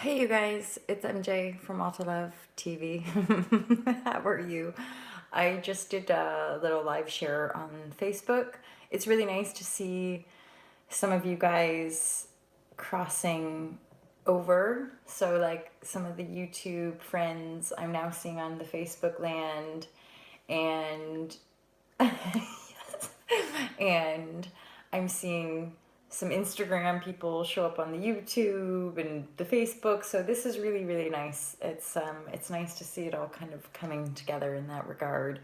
Hey you guys, it's MJ from Auto Love TV. How are you? I just did a little live share on Facebook. It's really nice to see some of you guys crossing over. So like some of the YouTube friends I'm now seeing on the Facebook land, and and I'm seeing some Instagram people show up on the YouTube and the Facebook. So this is really, really nice. It's nice to see it all kind of coming together in that regard.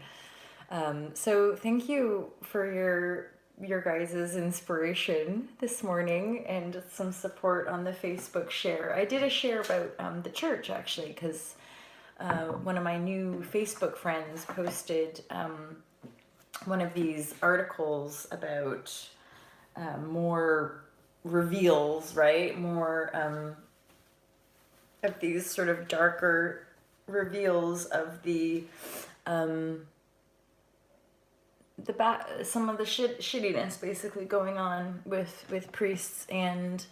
So thank you for your guys' inspiration this morning and some support on the Facebook share. I did a share about the church actually, because one of my new Facebook friends posted one of these articles about more reveals, right? More of these sort of darker reveals of um, some of the shittiness basically going on with priests and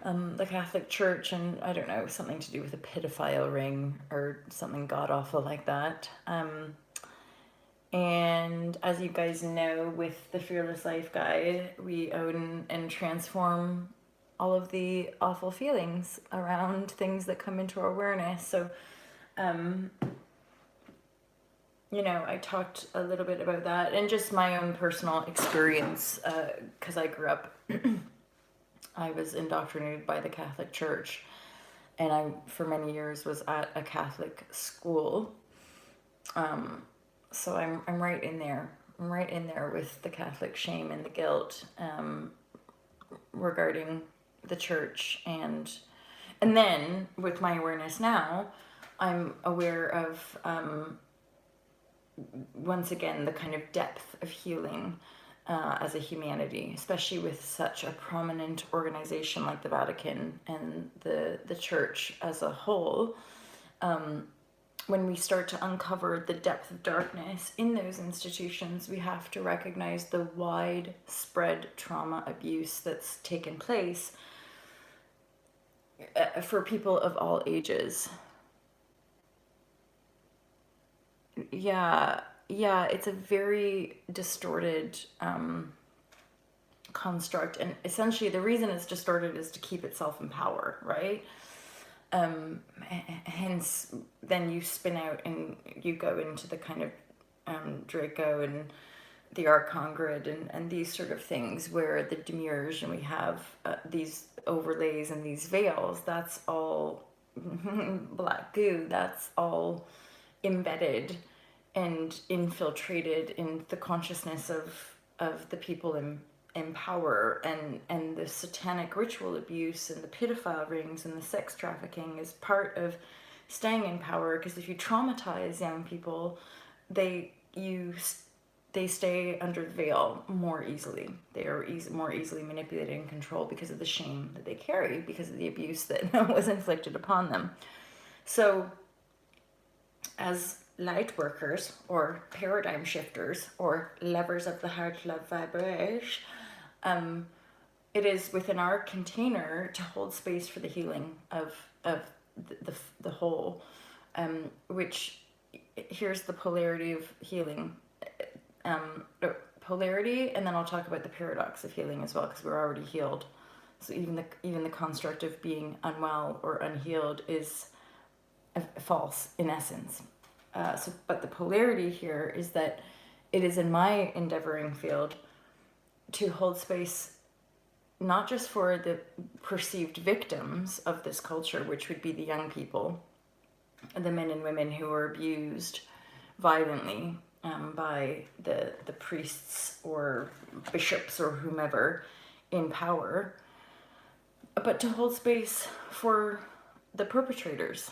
the Catholic Church, and I don't know, something to do with a pedophile ring or something god awful like that. And as you guys know, with the Fearless Life Guide, we own and transform all of the awful feelings around things that come into our awareness. So, um, I talked a little bit about that and just my own personal experience, because I grew up, I was indoctrinated by the Catholic Church, and I, for many years, was at a Catholic school. So I'm right in there. I'm right in there with the Catholic shame and the guilt regarding the church, and then with my awareness now, I'm aware of once again the kind of depth of healing as a humanity, especially with such a prominent organization like the Vatican and the church as a whole. When we start to uncover the depth of darkness in those institutions, we have to recognize the widespread trauma abuse that's taken place for people of all ages. Yeah, yeah, it's a very distorted construct, and essentially the reason it's distorted is to keep itself in power, right? Hence, then you spin out and you go into the kind of Draco and the Archongrid and these sort of things where the demiurge, and we have these overlays and these veils. That's all black goo. That's all embedded and infiltrated in the consciousness of the people in power, and the satanic ritual abuse and the pedophile rings and the sex trafficking is part of staying in power, because if you traumatize young people, they stay under the veil more easily. They are more easily manipulated and controlled because of the shame that they carry, because of the abuse that was inflicted upon them. So as light workers or paradigm shifters or lovers of the heart love vibrashe, it is within our container to hold space for the healing of the whole, which here's the polarity of healing, polarity, and then I'll talk about the paradox of healing as well, because we're already healed. So even the construct of being unwell or unhealed is false in essence. But the polarity here is that it is in my endeavoring field to hold space not just for the perceived victims of this culture, which would be the young people, the men and women who are abused violently by the priests or bishops or whomever in power, but to hold space for the perpetrators,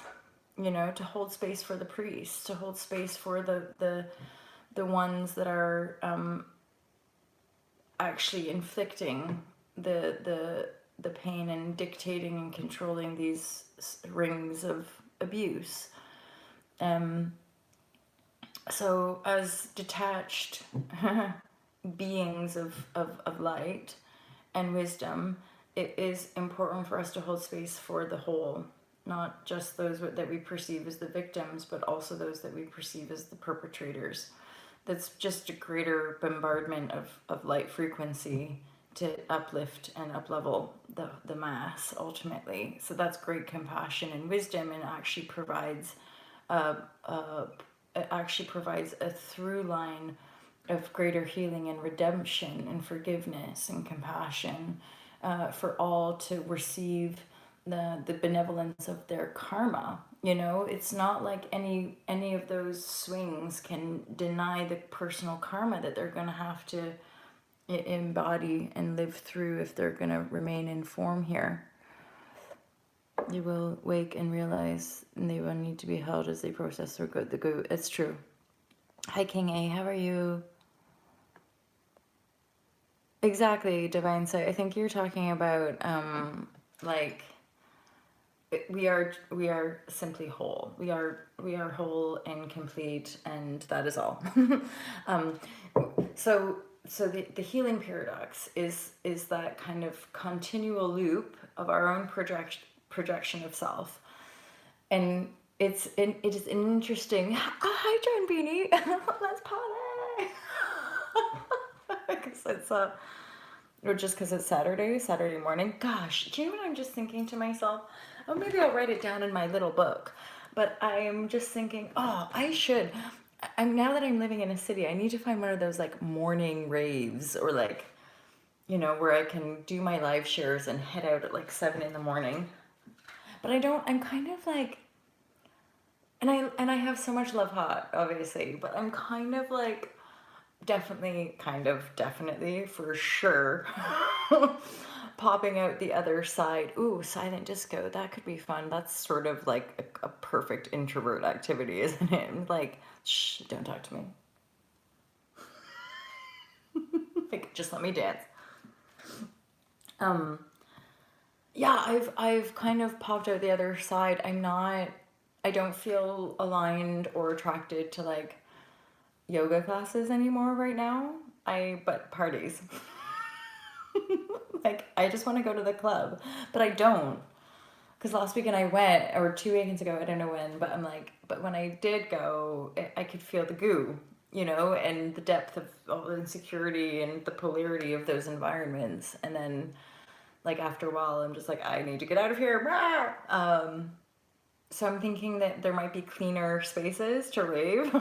to hold space for the priests, to hold space for the ones that are actually inflicting the pain and dictating and controlling these rings of abuse. So as detached beings of light and wisdom, it is important for us to hold space for the whole, not just those that we perceive as the victims, but also those that we perceive as the perpetrators. That's just a greater bombardment of light frequency to uplift and uplevel the mass ultimately. So that's great compassion and wisdom, and uh, uh, it actually provides a through line of greater healing and redemption and forgiveness and compassion, for all to receive the benevolence of their karma. You know, it's not like any of those swings can deny the personal karma that they're going to have to embody and live through if they're going to remain in form here. They will wake and realize, and they will need to be held as they process their good. The good. It's true. Hi, King A. How are you? Exactly, divine sight. I think you're talking about like we are simply whole. We are whole and complete, and that is all. um, so the healing paradox is that kind of continual loop of our own projection of self, and it is an interesting. Oh, hi, John Beanie. Let's party. Because it's or just because it's Saturday morning. Gosh, do you know what I'm just thinking to myself? Oh, maybe I'll write it down in my little book. But I'm just thinking, oh, I should. Now that I'm living in a city, I need to find one of those like morning raves, or like, where I can do my live shares and head out at like 7 in the morning. But I don't. I'm kind of like, and I have so much love hot, obviously. But I'm kind of like, definitely, for sure. Popping out the other side. Ooh, silent disco. That could be fun. That's sort of like a perfect introvert activity, isn't it? Like, shh, don't talk to me. Like, just let me dance. Yeah, I've kind of popped out the other side. I don't feel aligned or attracted to like yoga classes anymore right now. But parties. Like, I just want to go to the club, but I don't. Because last weekend I went, or 2 weekends ago, I don't know when, but I'm like, but when I did go, I could feel the goo, and the depth of all the insecurity and the polarity of those environments. And then, like, after a while, I'm just like, I need to get out of here. So I'm thinking that there might be cleaner spaces to rave.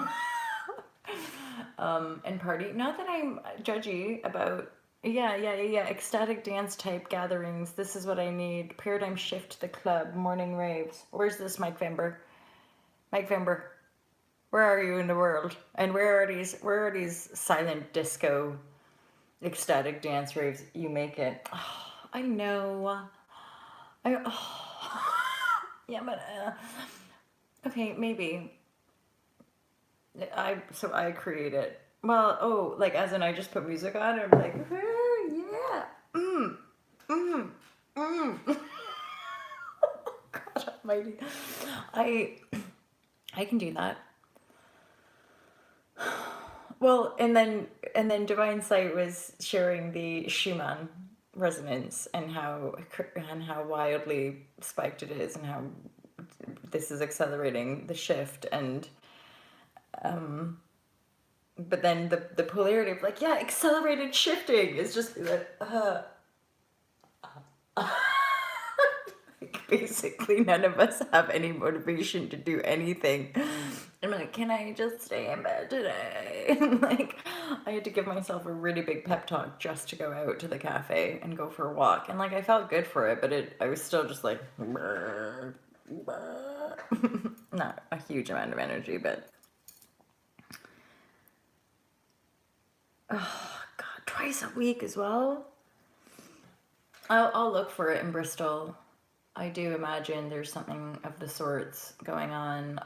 And party. Not that I'm judgy about, yeah. Ecstatic dance type gatherings. This is what I need. Paradigm shift to the club. Morning raves. Where's this Mike Vember? Mike Vember, where are you in the world? And where are these silent disco ecstatic dance raves? You make it. Oh, I know. Yeah, but okay, maybe. I create it. Well, oh, like as in I just put music on and I'm like, yeah, mm, mm. God Almighty, I I can do that. Well, and then Divine Sight was sharing the Schumann resonance and how wildly spiked it is, and how this is accelerating the shift. And but then the polarity of like, yeah, accelerated shifting is just like, like basically none of us have any motivation to do anything. I'm like, can I just stay in bed today? And like, I had to give myself a really big pep talk just to go out to the cafe and go for a walk. And like, I felt good for it, but I was still just like, not a huge amount of energy, but oh God, twice a week as well. I'll look for it in Bristol. I do imagine there's something of the sorts going on.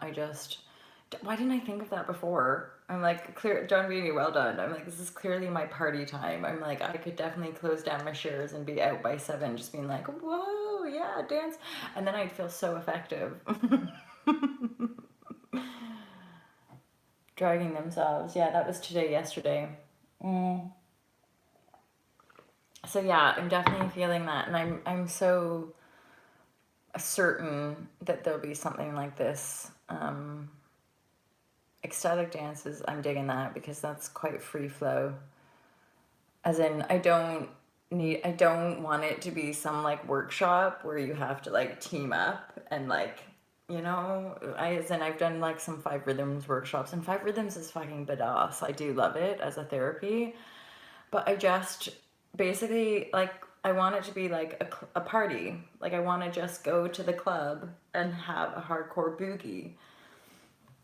Why didn't I think of that before? I'm like, clear, John Beanie, well done. I'm like, this is clearly my party time. I'm like, I could definitely close down my shares and be out by 7, just being like, whoa, yeah, dance. And then I'd feel so effective. Dragging themselves. Yeah, that was yesterday. So yeah, I'm definitely feeling that. And I'm so certain that there'll be something like this. Ecstatic dances, I'm digging that because that's quite free flow. As in, I don't want it to be some like workshop where you have to like team up and like, I've done like some five rhythms workshops, and five rhythms is fucking badass. I do love it as a therapy, but I just basically like, I want it to be like a party. Like, I want to just go to the club and have a hardcore boogie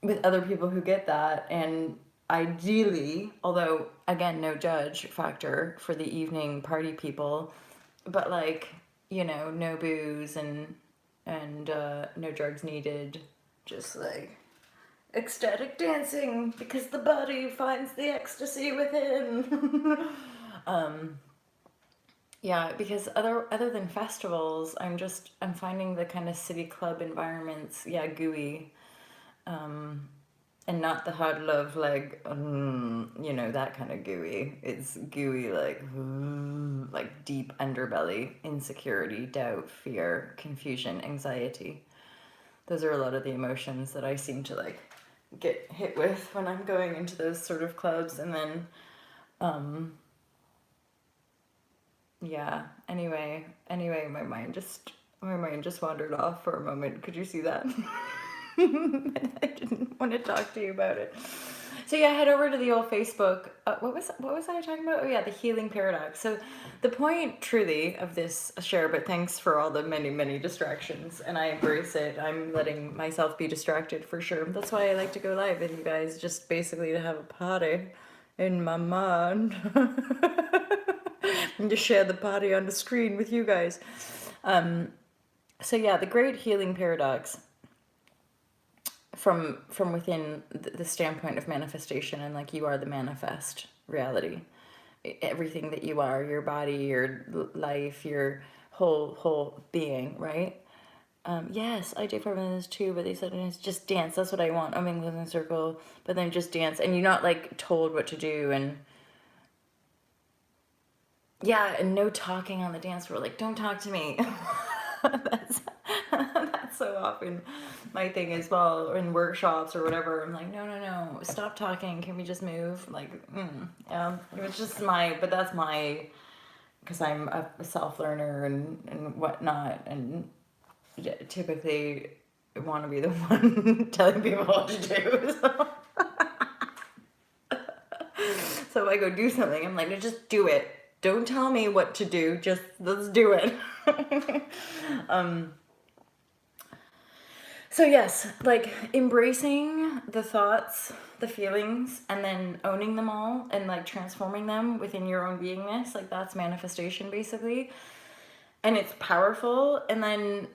with other people who get that. And ideally, although again, no judge factor for the evening party people, but like, no booze and no drugs needed, just like ecstatic dancing because the body finds the ecstasy within. um yeah, because other than festivals, I'm finding the kind of city club environments, yeah, gooey. um and not the hard love, like, that kind of gooey. It's gooey, like deep underbelly, insecurity, doubt, fear, confusion, anxiety. Those are a lot of the emotions that I seem to like get hit with when I'm going into those sort of clubs. And then, um, yeah. Anyway, my mind just wandered off for a moment. Could you see that? I didn't want to talk to you about it. So yeah, head over to the old Facebook. What was I talking about? Oh yeah, the healing paradox. So the point truly of this share, but thanks for all the many distractions, and I embrace it. I'm letting myself be distracted for sure. That's why I like to go live with you guys, just basically to have a party in my mind. And to share the party on the screen with you guys. So yeah, the great healing paradox from within the standpoint of manifestation, and like, you are the manifest reality. Everything that you are, your body, your life, your whole being, right? Yes, I do for this too, but they said it's just dance. That's what I want. I'm in a circle, but then just dance, and you're not like told what to do, and yeah, and no talking on the dance floor. Like, don't talk to me. that's that's so often my thing as well, or in workshops or whatever. I'm like, no, stop talking. Can we just move? Like, yeah, it's just but that's because I'm a self learner and whatnot, and typically want to be the one telling people what to do. So if I go do something, I'm like, no, just do it. Don't tell me what to do. Just let's do it. So yes, like embracing the thoughts, the feelings, and then owning them all and like transforming them within your own beingness. Like, that's manifestation basically. And it's powerful. And then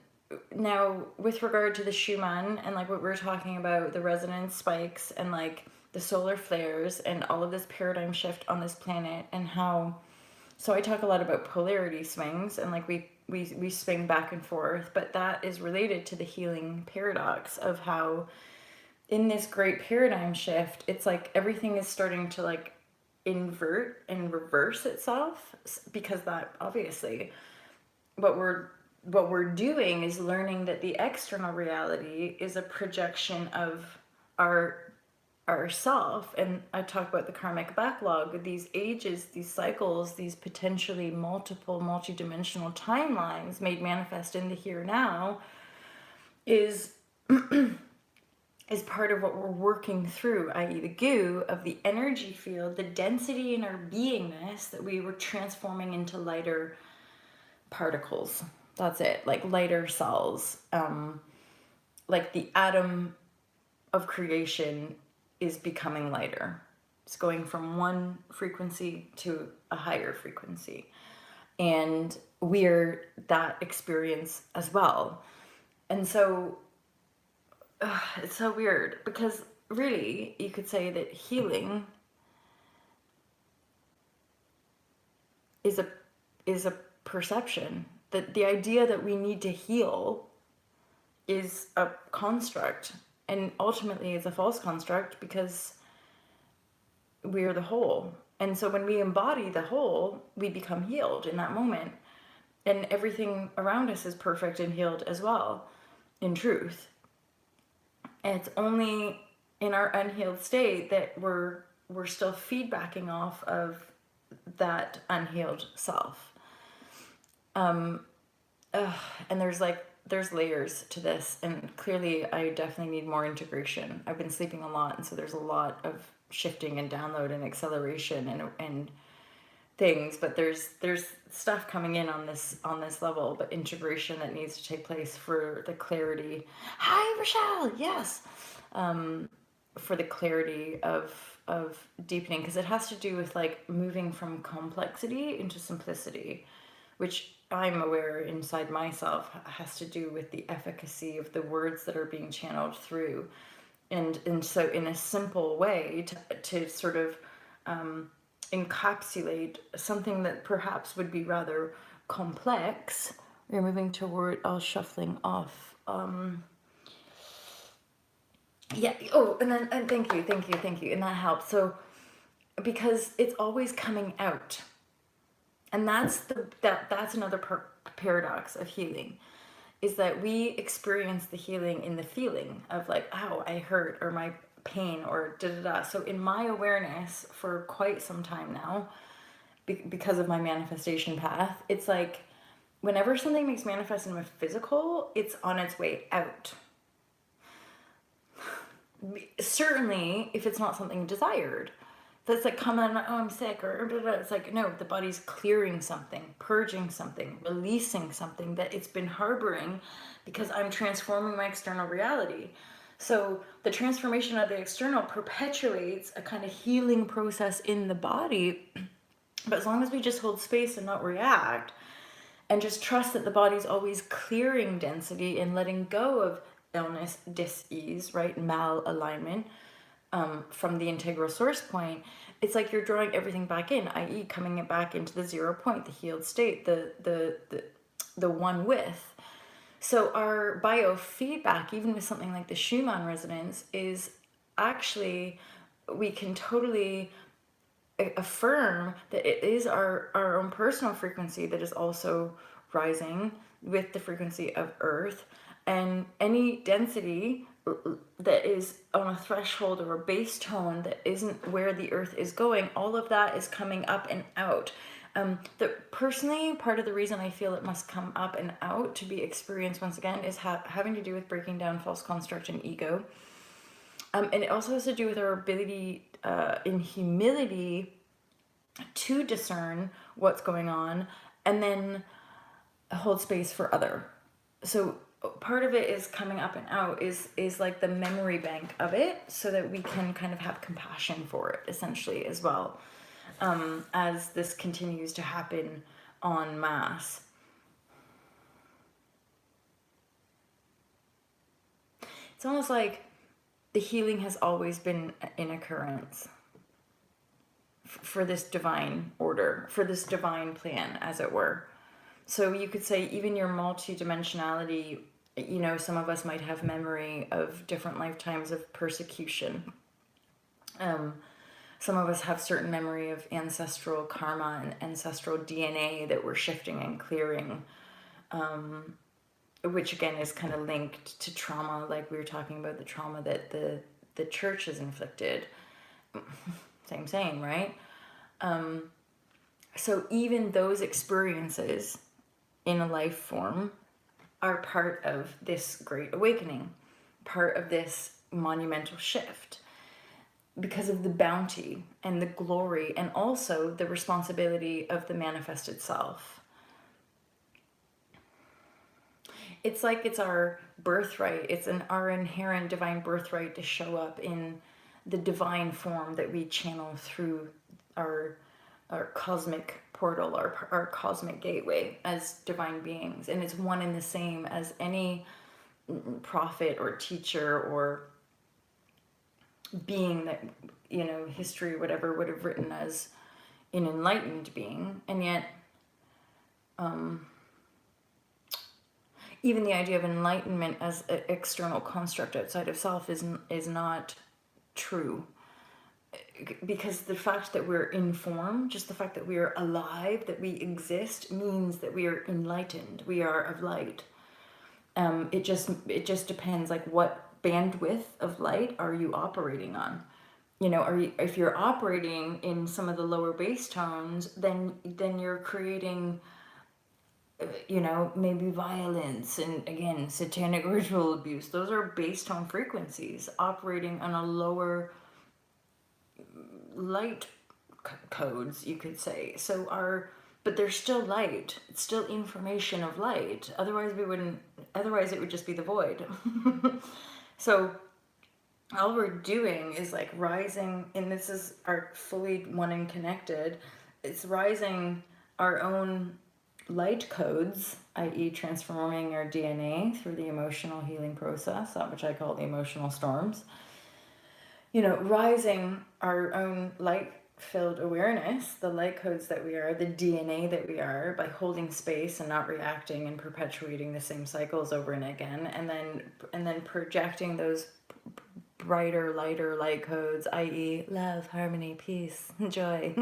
now, with regard to the Schumann and like what we're talking about, the resonance spikes and like the solar flares and all of this paradigm shift on this planet, and how, so I talk a lot about polarity swings, and like we swing back and forth, but that is related to the healing paradox of how in this great paradigm shift, it's like everything is starting to like invert and reverse itself, because that obviously what we're doing is learning that the external reality is a projection of our ourself. And I talk about the karmic backlog, these ages, these cycles, these potentially multi-dimensional timelines made manifest in the here now is is part of what we're working through, i.e. the goo of the energy field, the density in our beingness that we were transforming into lighter particles. That's it, like lighter cells. Like the atom of creation is becoming lighter. It's going from one frequency to a higher frequency. And we're that experience as well. And so it's so weird, because really you could say that healing is a perception. That the idea that we need to heal is a construct, and ultimately is a false construct, because we're the whole. And so when we embody the whole, we become healed in that moment. And everything around us is perfect and healed as well, in truth. And it's only in our unhealed state that we're still feedbacking off of that unhealed self. And there's layers to this, and clearly I definitely need more integration. I've been sleeping a lot, and so there's a lot of shifting and download and acceleration and things, but there's stuff coming in on this level, but integration that needs to take place for the clarity. Hi, Rochelle. Yes. For the clarity of deepening, because it has to do with like moving from complexity into simplicity, which I'm aware inside myself has to do with the efficacy of the words that are being channeled through. And so in a simple way to sort of encapsulate something that perhaps would be rather complex. We're moving toward all shuffling off. Yeah. Oh, and thank you, and that helps. So because it's always coming out, and that's another paradox of healing, is that we experience the healing in the feeling of like, oh, I hurt, or my pain, or da da da. So in my awareness for quite some time now, because of my manifestation path, it's like whenever something makes manifest in my physical, it's on its way out. Certainly, if it's not something desired. That's like coming on, oh, I'm sick, or blah, blah, blah. It's like, no, the body's clearing something, purging something, releasing something that it's been harboring because I'm transforming my external reality. So the transformation of the external perpetuates a kind of healing process in the body. But as long as we just hold space and not react, and just trust that the body's always clearing density and letting go of illness, dis-ease, right, malalignment, from the integral source point, it's like you're drawing everything back in, i.e. coming it back into the 0 point, the healed state, the one with. So our biofeedback, even with something like the Schumann resonance, is actually, we can totally affirm that it is our own personal frequency that is also rising with the frequency of Earth, and any density that is on a threshold or a base tone that isn't where the Earth is going, all of that is coming up and out. Personally, part of the reason I feel it must come up and out to be experienced once again is having to do with breaking down false construct and ego. And it also has to do with our ability in humility to discern what's going on and then hold space for other. So part of it is coming up and out is like the memory bank of it, so that we can kind of have compassion for it essentially as well, as this continues to happen en masse. It's almost like the healing has always been in occurrence for this divine order, for this divine plan, as it were. So you could say even your multi-dimensionality, you know, some of us might have memory of different lifetimes of persecution. Some of us have certain memory of ancestral karma and ancestral DNA that we're shifting and clearing, which again is kind of linked to trauma, like we were talking about the trauma that the church has inflicted. Same, right? So even those experiences in a life form are part of this great awakening, part of this monumental shift, because of the bounty and the glory and also the responsibility of the manifested self. It's like it's our birthright, it's our inherent divine birthright to show up in the divine form that we channel through our cosmic portal, our cosmic gateway as divine beings. And it's one and the same as any prophet or teacher or being that, you know, history or whatever would have written as an enlightened being. And yet even the idea of enlightenment as an external construct outside of self is not true. because the fact that we're in form, just the fact that we are alive, that we exist, means that we are enlightened. We are of light. It just depends, like, what bandwidth of light are you operating on? If you're operating in some of the lower bass tones, then you're creating, maybe violence and, again, satanic ritual abuse. Those are bass tone frequencies operating on a lower light codes, you could say. But they're still light. It's still information of light. Otherwise it would just be the void. So all we're doing is like rising, and this is our fully one and connected. It's rising our own light codes, i.e. transforming our DNA through the emotional healing process, that which I call the emotional storms. Rising our own light filled awareness, the light codes that we are, the DNA that we are, by holding space and not reacting and perpetuating the same cycles over and again, and then projecting those brighter, lighter light codes, i.e. love, harmony, peace, joy,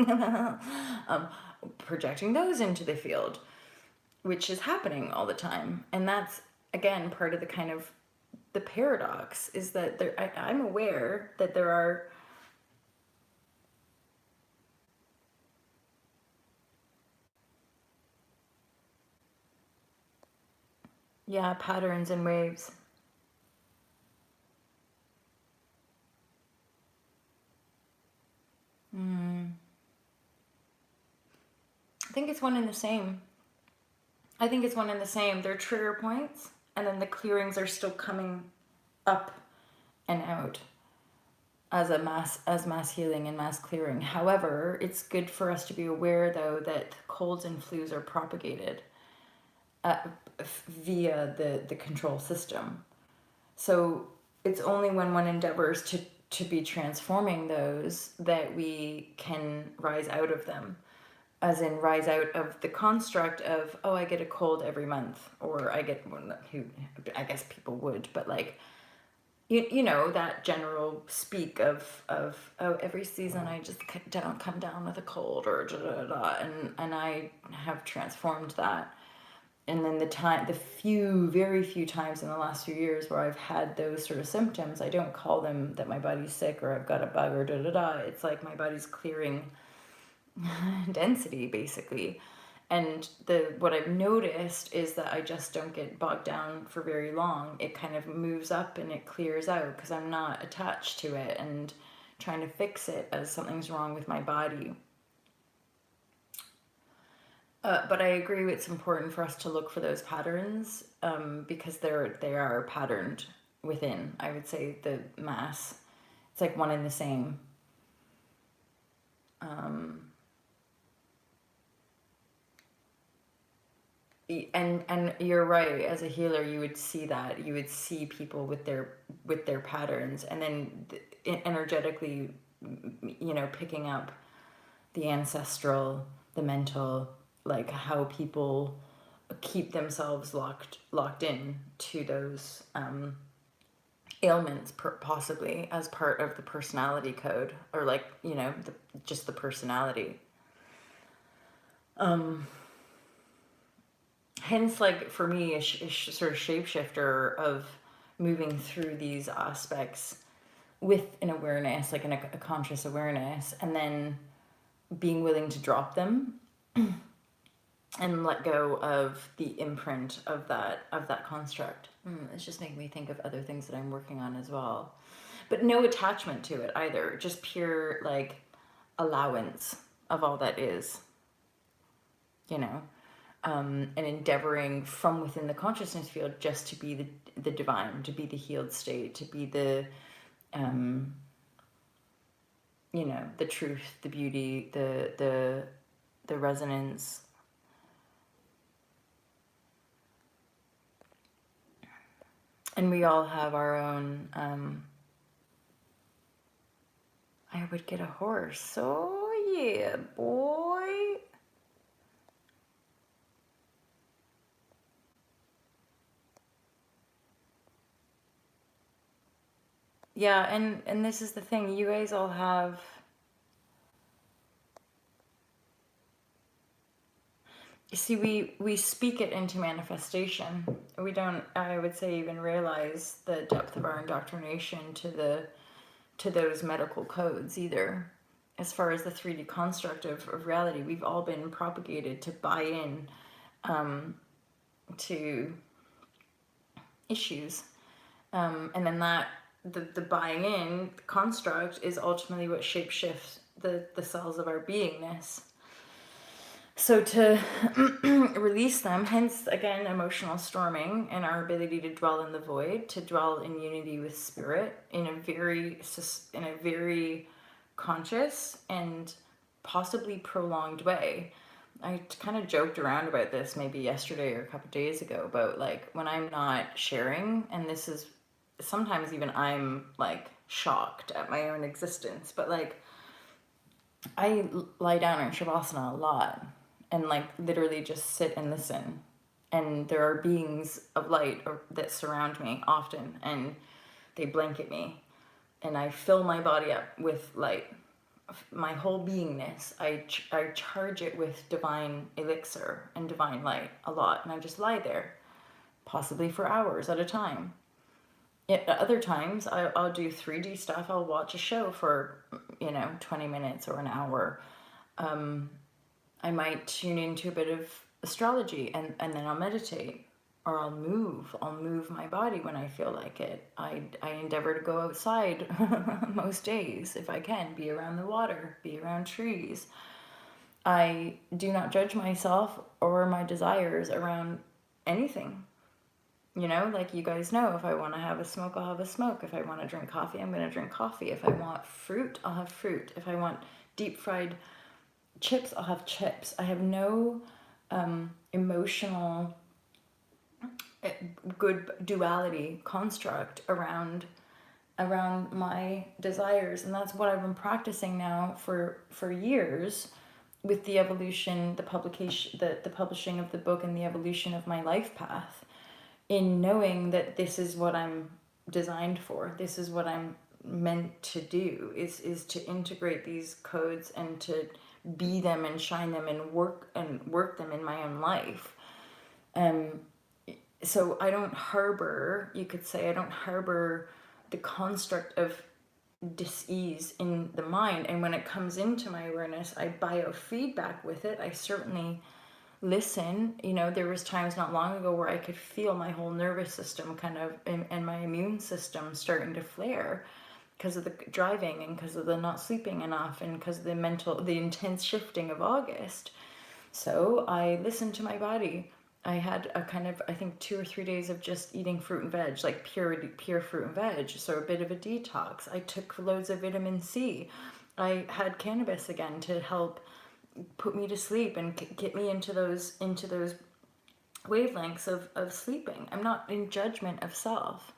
projecting those into the field, which is happening all the time. And that's, again, part of the kind of the paradox, is that I'm aware that there are patterns and waves. I think it's one and the same. They're trigger points, and then the clearings are still coming up and out as mass healing and mass clearing. However, it's good for us to be aware, though, that colds and flus are propagated via the control system. So it's only when one endeavors to be transforming those that we can rise out of them. As in, rise out of the construct of, oh, I get a cold every month, or I get one. I guess people would, but like, that general speak of oh, every season I just come down with a cold, or da da da, and I have transformed that. And then the very few times in the last few years where I've had those sort of symptoms, I don't call them that my body's sick or I've got a bug or da da da. It's like my body's clearing density, basically. And what I've noticed is that I just don't get bogged down for very long. It kind of moves up and it clears out because I'm not attached to it and trying to fix it as something's wrong with my body. But I agree it's important for us to look for those patterns, because they are patterned within, I would say, the mass. It's like one and the same. And you're right, as a healer you would see that. You would see people with their patterns, and then energetically, picking up the ancestral, the mental, like how people keep themselves locked in to those ailments, possibly as part of the personality code, or like, just the personality. Hence, like, for me, a sort of shapeshifter of moving through these aspects with an awareness, like a conscious awareness, and then being willing to drop them and let go of the imprint of that construct. It's just making me think of other things that I'm working on as well, but no attachment to it either. Just pure, like, allowance of all that is, and endeavoring from within the consciousness field just to be the divine, to be the healed state, to be the the truth, the beauty, the resonance. And we all have our own. I would get a horse. Oh yeah, boy. Yeah, and this is the thing. You guys all have see, we speak it into manifestation. We don't, I would say, even realize the depth of our indoctrination to those medical codes either. As far as the 3D construct of reality, we've all been propagated to buy in to issues, and then that the buying in construct is ultimately what shapeshifts the cells of our beingness. So to release them, hence again emotional storming and our ability to dwell in the void, to dwell in unity with spirit in a very conscious and possibly prolonged way. I kind of joked around about this maybe yesterday or a couple of days ago about like when I'm not sharing, and this is sometimes even I'm like shocked at my own existence, but like I lie down in Shavasana a lot and like literally just sit and listen. And there are beings of light that surround me often, and they blanket me, and I fill my body up with light. My whole beingness, I charge it with divine elixir and divine light a lot, and I just lie there, possibly for hours at a time. At other times, I'll do 3D stuff. I'll watch a show for 20 minutes or an hour. I might tune into a bit of astrology, and then I'll meditate, or I'll move my body when I feel like it. I endeavor to go outside most days if I can, be around the water, be around trees. I do not judge myself or my desires around anything. Like you guys know, if I want to have a smoke, I'll have a smoke. If I want to drink coffee, I'm going to drink coffee. If I want fruit, I'll have fruit. If I want deep fried chips, I'll have chips. I have no emotional good duality construct around my desires, and that's what I've been practicing now for years with the evolution, the publication, the publishing of the book, and the evolution of my life path, in knowing that this is what I'm designed for. This is what I'm meant to do, is to integrate these codes and to be them and shine them and work them in my own life. So I don't harbor, you could say, I don't harbor the construct of dis-ease in the mind. And when it comes into my awareness, I biofeedback with it. I certainly listen. There was times not long ago where I could feel my whole nervous system kind of and my immune system starting to flare because of the driving and because of the not sleeping enough and because of the intense shifting of August. So I listened to my body. I had a kind of, I think, 2 or 3 days of just eating fruit and veg, like pure fruit and veg. So a bit of a detox. I took loads of vitamin C. I had cannabis again to help put me to sleep and get me into those wavelengths of sleeping. I'm not in judgment of self.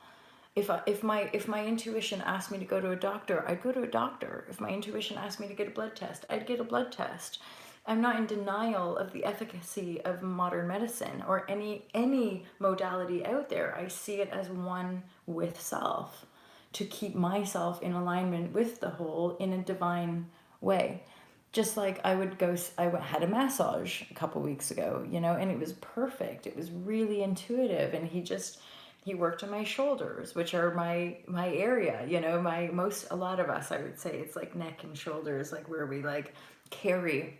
If my intuition asked me to go to a doctor, I'd go to a doctor. If my intuition asked me to get a blood test, I'd get a blood test. I'm not in denial of the efficacy of modern medicine or any modality out there. I see it as one with self, to keep myself in alignment with the whole in a divine way. Just like I had a massage a couple weeks ago, and it was perfect. It was really intuitive, and he worked on my shoulders, which are my area, a lot of us, I would say it's like neck and shoulders, like where we like carry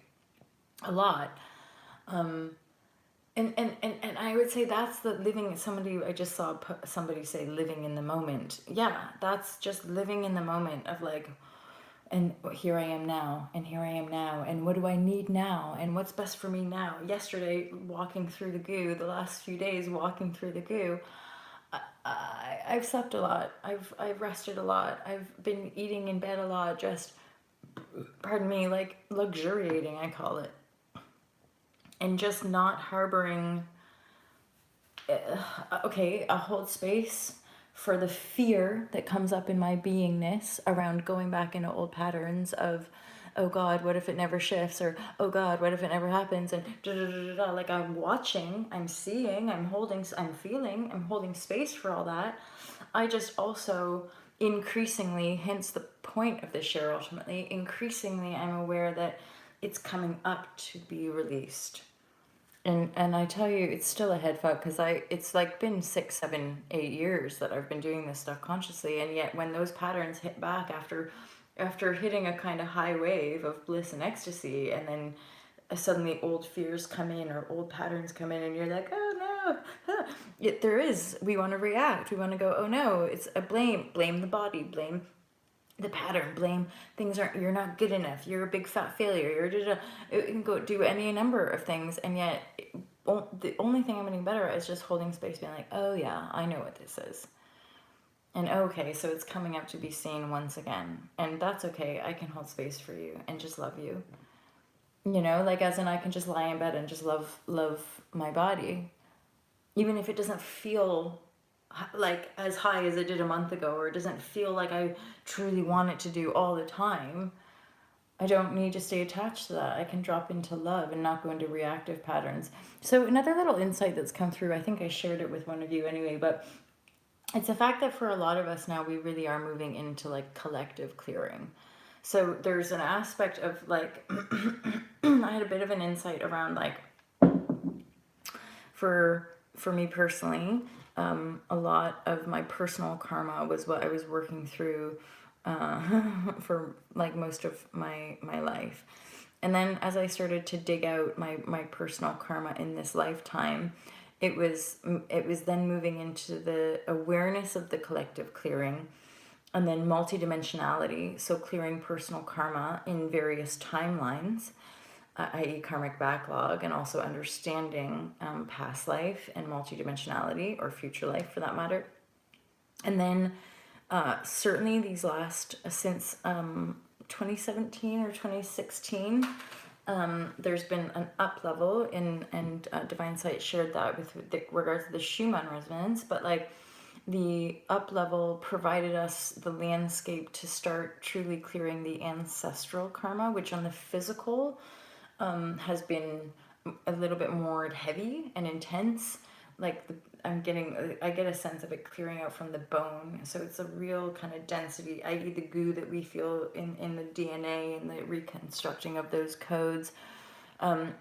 a lot. And I would say that's the living. I just saw somebody say living in the moment. Yeah, that's just living in the moment of like, and here I am now, and here I am now, and what do I need now, and what's best for me now. Yesterday, walking through the goo, the last few days walking through the goo, I've slept a lot. I've rested a lot. I've been eating in bed a lot. Just, pardon me, like luxuriating, I call it, and just not harboring. I hold space for the fear that comes up in my beingness around going back into old patterns of, oh God, what if it never shifts? Or, oh God, what if it never happens? And da, da, da, da, da. Like I'm watching, I'm seeing, I'm feeling, I'm holding space for all that. I just also increasingly, hence the point of this share ultimately, increasingly I'm aware that it's coming up to be released. And I tell you, it's still a head fuck because it's like been 6, 7, 8 years that I've been doing this stuff consciously, and yet when those patterns hit back after hitting a kind of high wave of bliss and ecstasy, and then suddenly old fears come in or old patterns come in, and you're like, oh no, there is, we want to react, we want to go, oh no, it's a blame the body, blame the pattern, blame things aren't, you're not good enough, you're a big fat failure, you're it can go do any number of things, and yet the only thing I'm getting better at is just holding space, being like, oh yeah, I know what this is, and okay, so it's coming up to be seen once again, and that's okay, I can hold space for you and just love you, like, as in I can just lie in bed and just love my body, even if it doesn't feel like as high as it did a month ago, or it doesn't feel like I truly want it to do all the time. I don't need to stay attached to that. I can drop into love and not go into reactive patterns. So another little insight that's come through, I think I shared it with one of you anyway, but it's the fact that for a lot of us now, we really are moving into like collective clearing. So there's an aspect of like, I had a bit of an insight around like, for me personally, a lot of my personal karma was what I was working through for like most of my life. And then as I started to dig out my personal karma in this lifetime, it was then moving into the awareness of the collective clearing, and then multidimensionality, so clearing personal karma in various timelines, i.e. karmic backlog, and also understanding past life and multidimensionality, or future life for that matter. And then certainly these last, since 2017 or 2016, there's been an up level and Divine Sight shared that with regards to the Schumann resonance, but like the up level provided us the landscape to start truly clearing the ancestral karma, which on the physical has been a little bit more heavy and intense. Like I get a sense of it clearing out from the bone. So it's a real kind of density, i.e. the goo that we feel in the DNA and the reconstructing of those codes.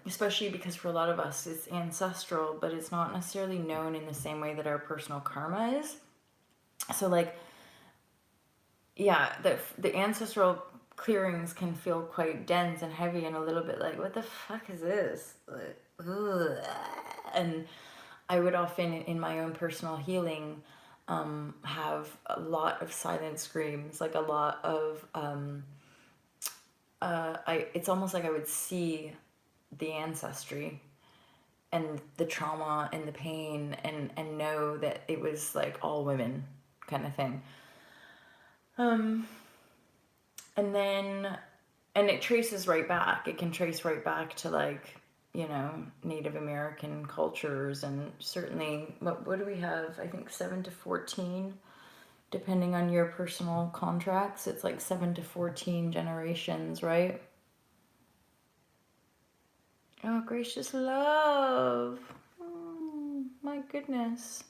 Especially because for a lot of us it's ancestral, but it's not necessarily known in the same way that our personal karma is. So like, yeah, the ancestral clearings can feel quite dense and heavy and a little bit like, what the fuck is this? Like, ugh. And I would often, in my own personal healing, have a lot of silent screams, like a lot of, it's almost like I would see the ancestry and the trauma and the pain, and know that it was like all women kind of thing. And then, and it traces right back. It can trace right back to like, Native American cultures, and certainly, what do we have? I think 7 to 14, depending on your personal contracts. It's like 7 to 14 generations, right? Oh, gracious love. Oh, my goodness.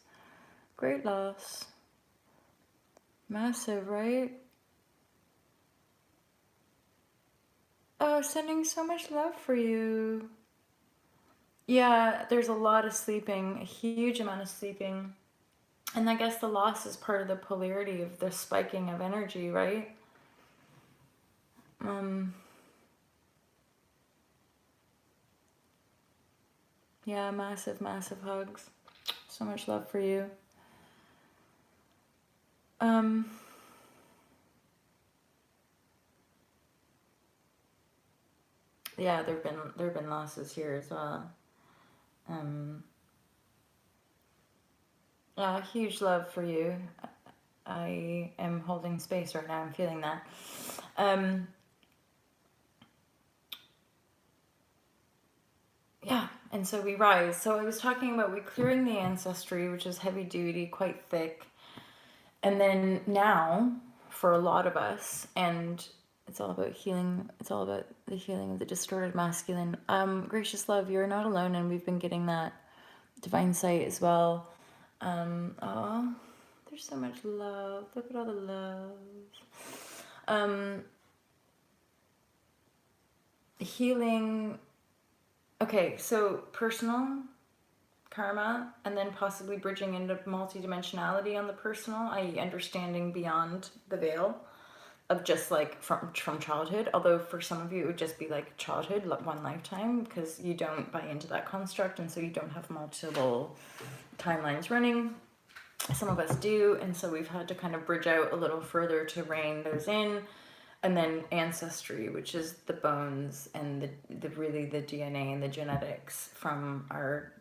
Great loss. Massive, right? Oh, sending so much love for you. Yeah, there's a lot of sleeping, a huge amount of sleeping. And I guess the loss is part of the polarity of the spiking of energy, right? Yeah, massive, massive hugs. So much love for you. Yeah, there've been losses here as well. Yeah, huge love for you. I am holding space right now. I'm feeling that. Yeah, and so we rise. So I was talking about we clearing the ancestry, which is heavy duty, quite thick. And then now, for a lot of us, and it's all about healing. It's all about the healing of the distorted masculine. Gracious love, you're not alone, and we've been getting that divine sight as well. Oh, there's so much love. Look at all the love. Healing. Okay, so personal karma, and then possibly bridging into multidimensionality on the personal, i.e., understanding beyond the veil of just like from childhood. Although for some of you it would just be like childhood, one lifetime, because you don't buy into that construct, and so you don't have multiple timelines running. Some of us do, and so we've had to kind of bridge out a little further to rein those in. And then ancestry, which is the bones and the really the DNA and the genetics from our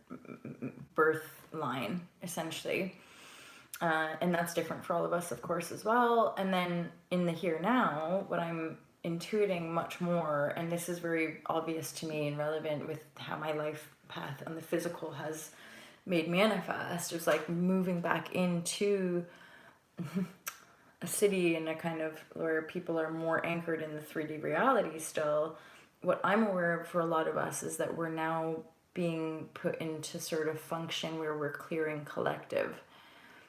birth line, essentially. And that's different for all of us, of course, as well. And then in the here now, what I'm intuiting much more, and this is very obvious to me and relevant with how my life path and the physical has made manifest, is like moving back into a city and a kind of where people are more anchored in the 3D reality still. What I'm aware of for a lot of us is that we're now being put into sort of function where we're clearing collective.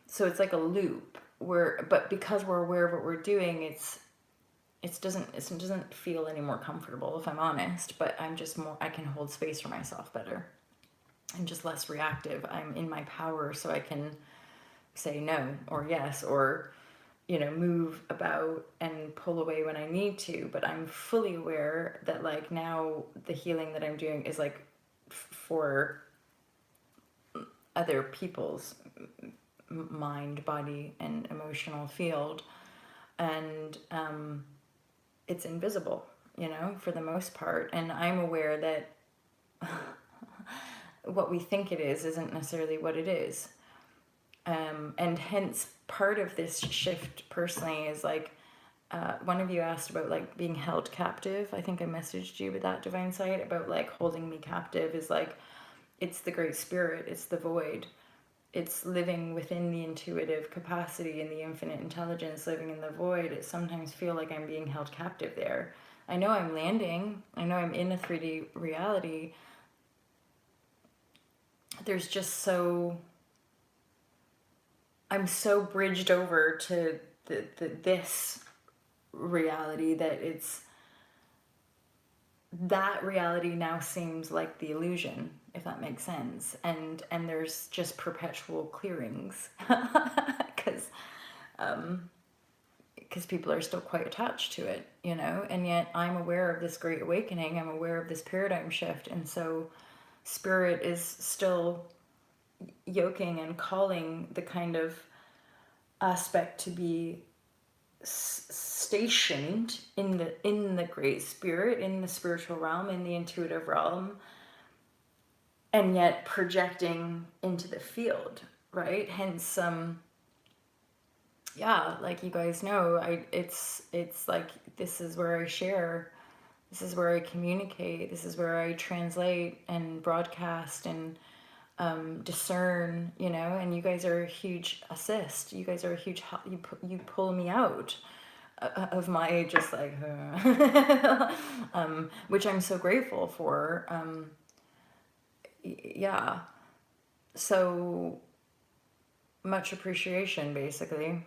So it's like a loop where, but because we're aware of what we're doing, it doesn't feel any more comfortable, if I'm honest, but I'm just more, I can hold space for myself better. I'm just less reactive. I'm in my power, so I can say no or yes, or move about and pull away when I need to. But I'm fully aware that like now the healing that I'm doing is like for other people's mind, body, and emotional field, and it's invisible, for the most part. And I'm aware that what we think it is isn't necessarily what it is. And hence part of this shift personally is like, one of you asked about like being held captive. I think I messaged you with that, Divine Sight, about like holding me captive is like, it's the Great Spirit, it's the void. It's living within the intuitive capacity and the infinite intelligence, living in the void. It sometimes feel like I'm being held captive there. I know I'm landing. I know I'm in a 3D reality. There's just I'm so bridged over to this reality that that reality now seems like the illusion, if that makes sense. And there's just perpetual clearings because people are still quite attached to it, and yet I'm aware of this great awakening. I'm aware of this paradigm shift. And so spirit is still yoking and calling the kind of aspect to be stationed in the Great Spirit, in the spiritual realm, in the intuitive realm, and yet projecting into the field, right? Hence like you guys know, it's like this is where I share, this is where I communicate, this is where I translate and broadcast and discern, and you guys are a huge assist. You guys are a huge help. You pull me out of my just like which I'm so grateful for. Yeah, so much appreciation, basically.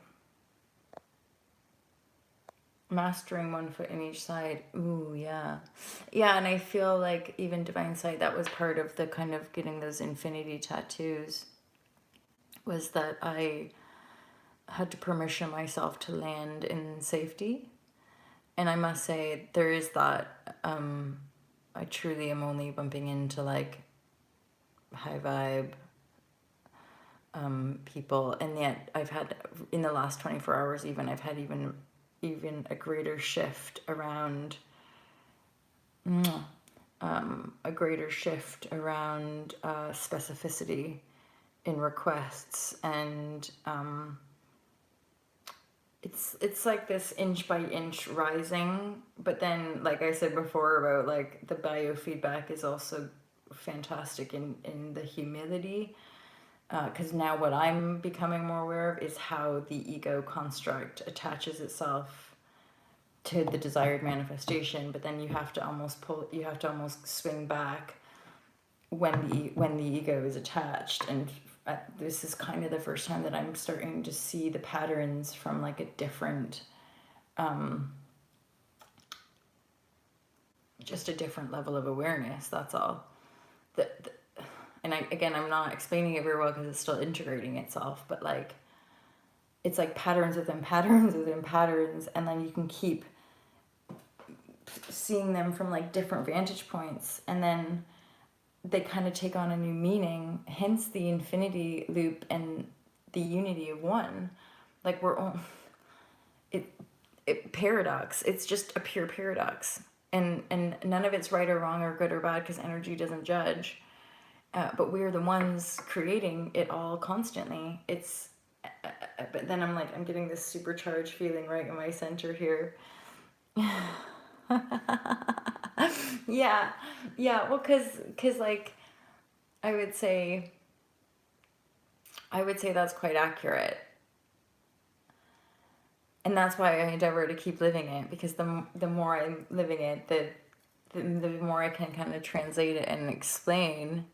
Mastering one foot in each side. Ooh, yeah. Yeah, and I feel like even Divine Sight, that was part of the kind of getting those infinity tattoos, was that I had to permission myself to land in safety. And I must say, there is that, I truly am only bumping into like high vibe people. And yet I've had, in the last 24 hours even, I've had even a greater shift around specificity in requests. And it's like this inch by inch rising. But then, like I said before about like the biofeedback is also fantastic in the humility, because now what I'm becoming more aware of is how the ego construct attaches itself to the desired manifestation. But then you have to almost swing back when the ego is attached. And this is kind of the first time that I'm starting to see the patterns from like a different, just a different level of awareness. That's all. and I'm not explaining it very well because it's still integrating itself, but like it's like patterns within patterns within patterns, and then you can keep seeing them from like different vantage points, and then they kind of take on a new meaning, hence the infinity loop and the unity of one. Like we're all it paradox, it's just a pure paradox, and none of it's right or wrong or good or bad because energy doesn't judge. But we're the ones creating it all constantly. It's but then I'm getting this supercharged feeling right in my center here. Yeah, yeah. Well, cause like I would say that's quite accurate, and that's why I endeavor to keep living it, because the more I'm living it, the more I can kind of translate it and explain.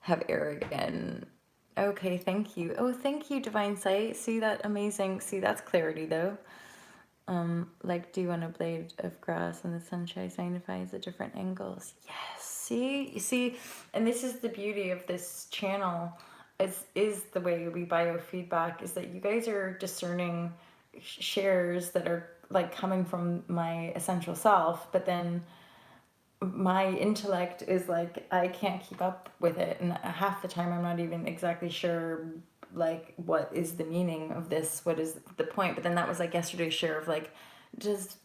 Have arrogant. Okay, thank you. Oh, thank you, Divine Sight. See that amazing? See, that's clarity though. Like dew on a blade of grass and the sunshine magnifies at different angles. Yes. See, you see, and this is the beauty of this channel. Is the way we biofeedback, is that you guys are discerning shares that are like coming from my essential self, but then my intellect is like I can't keep up with it, and half the time I'm not even exactly sure like what is the meaning of this, what is the point. But then that was like yesterday's share of like, does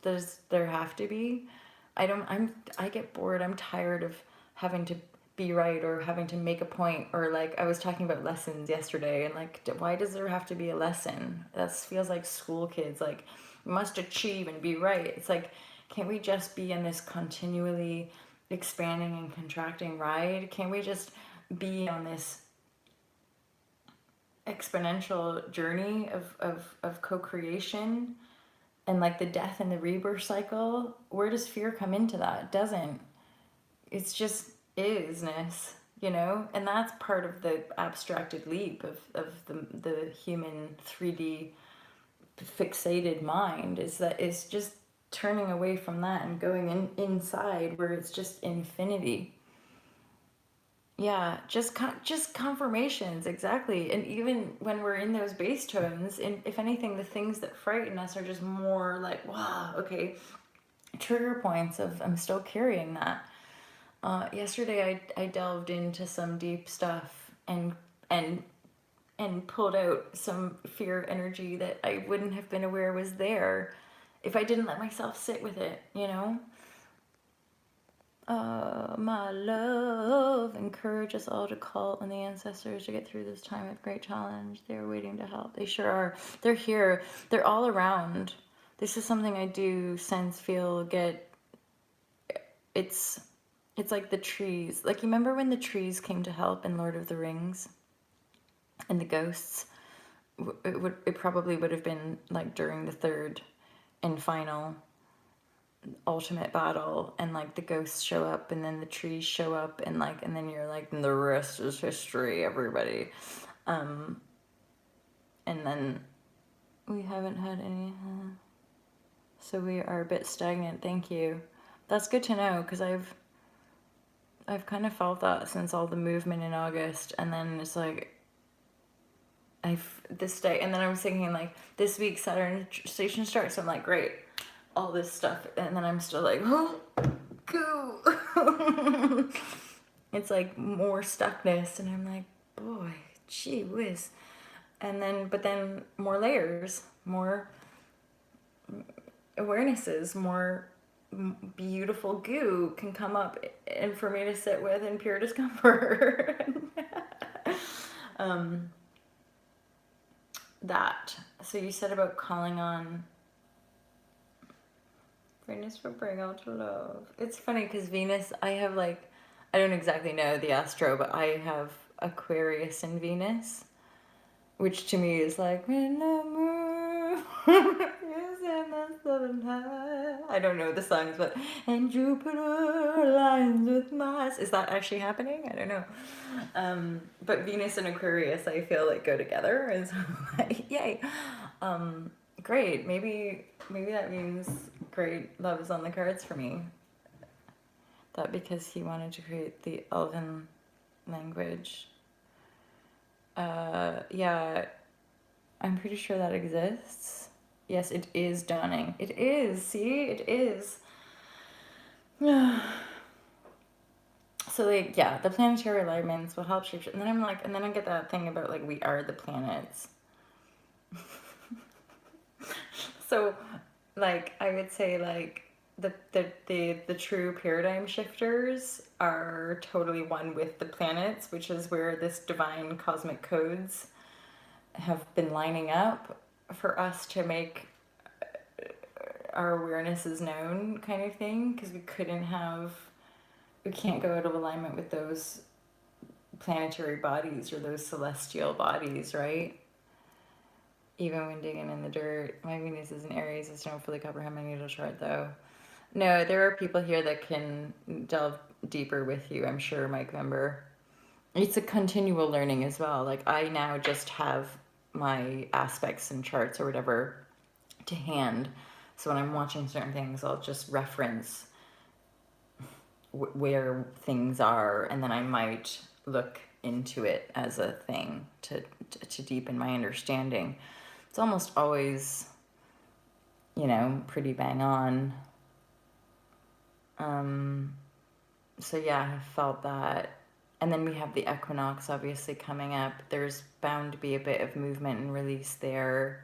there have to be? I get bored, I'm tired of having to be right or having to make a point, or like I was talking about lessons yesterday, and like why does there have to be a lesson? That feels like school kids, like must achieve and be right. It's like, can't we just be in this continually expanding and contracting ride? Can't we just be on this exponential journey of co-creation? And like the death and the rebirth cycle, where does fear come into that? It doesn't. It's just isness, you know? And that's part of the abstracted leap of the human 3D fixated mind, is that it's just turning away from that and going inside where it's just infinity. Yeah, just confirmations, exactly. And even when we're in those bass tones, and if anything, the things that frighten us are just more like, wow, okay, trigger points of I'm still carrying that. Yesterday, I delved into some deep stuff and and pulled out some fear energy that I wouldn't have been aware was there if I didn't let myself sit with it, you know? My love, encourage us all to call on the ancestors to get through this time of great challenge. They're waiting to help. They sure are. They're here. They're all around. This is something I do sense, feel, get. It's like the trees. Like, you remember when the trees came to help in Lord of the Rings? And the ghosts? It probably would have been like during the third and final ultimate battle, and like the ghosts show up and then the trees show up, and like, and then you're like, and the rest is history, everybody. And then we haven't had any, so we are a bit stagnant. Thank you. That's good to know, because I've kind of felt that since all the movement in August, and then it's like this day, and then I was thinking like this week Saturn station starts, so I'm like, great, all this stuff, and then I'm still like, oh, cool. It's like more stuckness, and I'm like, boy, gee whiz. And then, but then more layers, more awarenesses, more beautiful goo can come up, and for me to sit with in pure discomfort. That. So you said about calling on Venus for bring out to love. It's funny because Venus, I have like, I don't exactly know the astro, but I have Aquarius in Venus, which to me is like, when the moon is in the southern high. I don't know the songs, but and Jupiter aligns with Mars. Is that actually happening? I don't know. But Venus and Aquarius, I feel like go together, and so like, yay. Great. Maybe that means great love is on the cards for me. that because he wanted to create the elven language. Yeah, I'm pretty sure that exists. Yes, it is dawning. It is. See, it is. So like, yeah, the planetary alignments will help shape. And then I'm like, and then I get that thing about like we are the planets. So, like, I would say like the true paradigm shifters are totally one with the planets, which is where this divine cosmic codes have been lining up for us to make our awarenesses known, kind of thing, because we can't go out of alignment with those planetary bodies or those celestial bodies, right? Even when digging in the dirt. My Venus is in Aries. I still don't fully comprehend my natal chart, though. No, there are people here that can delve deeper with you, I'm sure, Mike Member. It's a continual learning as well. Like, I now just have my aspects and charts or whatever to hand. So when I'm watching certain things, I'll just reference where things are, and then I might look into it as a thing to deepen my understanding. It's almost always, pretty bang on. So yeah, I felt that. And then we have the equinox obviously coming up. There's bound to be a bit of movement and release there.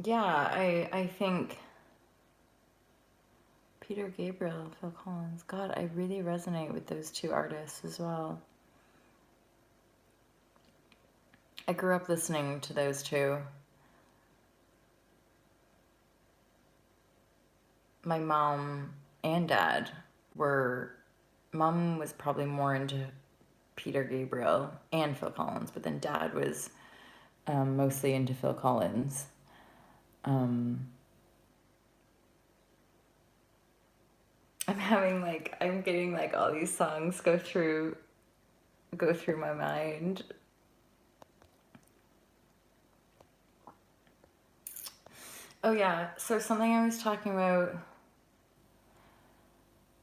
Yeah, I think Peter Gabriel, Phil Collins. God, I really resonate with those two artists as well. I grew up listening to those two. My mom and dad mom was probably more into Peter Gabriel and Phil Collins, but then dad was mostly into Phil Collins. I'm getting like all these songs go through my mind. Oh yeah, so something I was talking about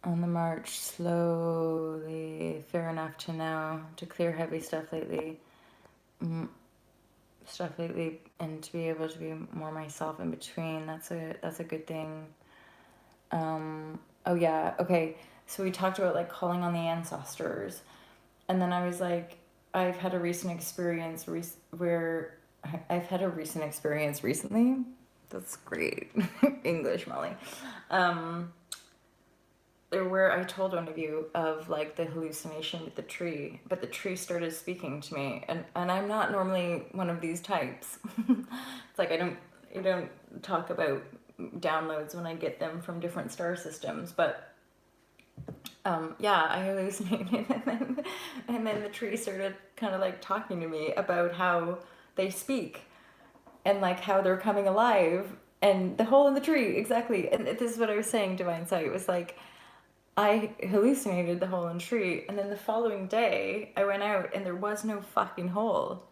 on the march, slowly, fair enough to know, to clear heavy stuff lately, and to be able to be more myself in between. That's a good thing. Oh yeah, okay. So we talked about like calling on the ancestors, and then I was like, I've had a recent experience recently. That's great. English, Molly. Where I told one of you of like the hallucination with the tree, but the tree started speaking to me, and I'm not normally one of these types. It's like I don't talk about downloads when I get them from different star systems, but yeah, I hallucinated, and then the tree started kind of like talking to me about how they speak and like how they're coming alive, and the hole in the tree, exactly. And this is what I was saying, Divine Sight was like, I hallucinated the hole in the tree, and then the following day I went out and there was no fucking hole.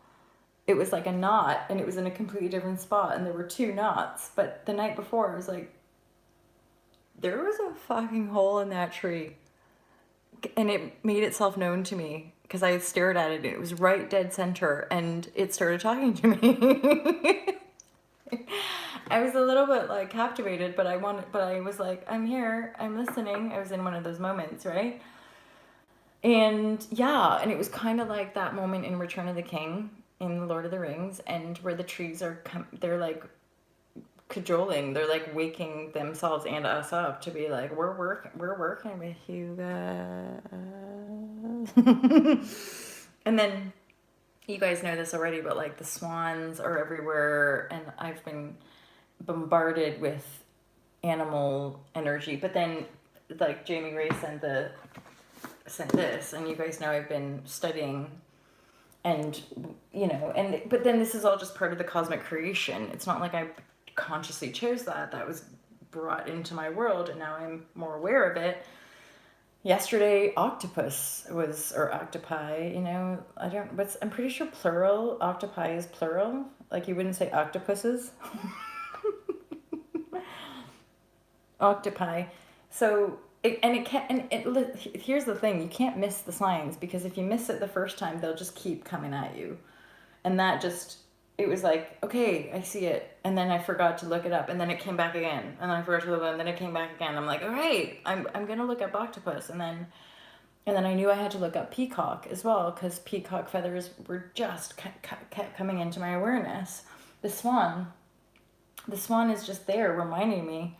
It was like a knot, and it was in a completely different spot, and there were two knots. But the night before I was like, there was a fucking hole in that tree, and it made itself known to me because I stared at it and it was right dead center, and it started talking to me. I was a little bit like captivated, but I was like, I'm here, I'm listening. I was in one of those moments, right? And yeah, and it was kind of like that moment in Return of the King in The Lord of the Rings, and where the trees they're like cajoling, they're like waking themselves and us up to be like, we're working with you guys. And then you guys know this already, but like the swans are everywhere, and I've been bombarded with animal energy. But then like Jamie Ray sent this, and you guys know I've been studying, and but then this is all just part of the cosmic creation. It's not like I consciously chose that was brought into my world, and now I'm more aware of it. Yesterday octopus was, or octopi, I'm pretty sure plural octopi is plural. Like you wouldn't say octopuses. Octopi. So it can't. And here's the thing: you can't miss the signs, because if you miss it the first time, they'll just keep coming at you. And that just, it was like, okay, I see it, and then I forgot to look it up, and then it came back again, and then I forgot to look it up, and then it came back again. I'm like, all right, I'm gonna look up octopus, and then I knew I had to look up peacock as well, because peacock feathers were just kept coming into my awareness. The swan, the swan is just there reminding me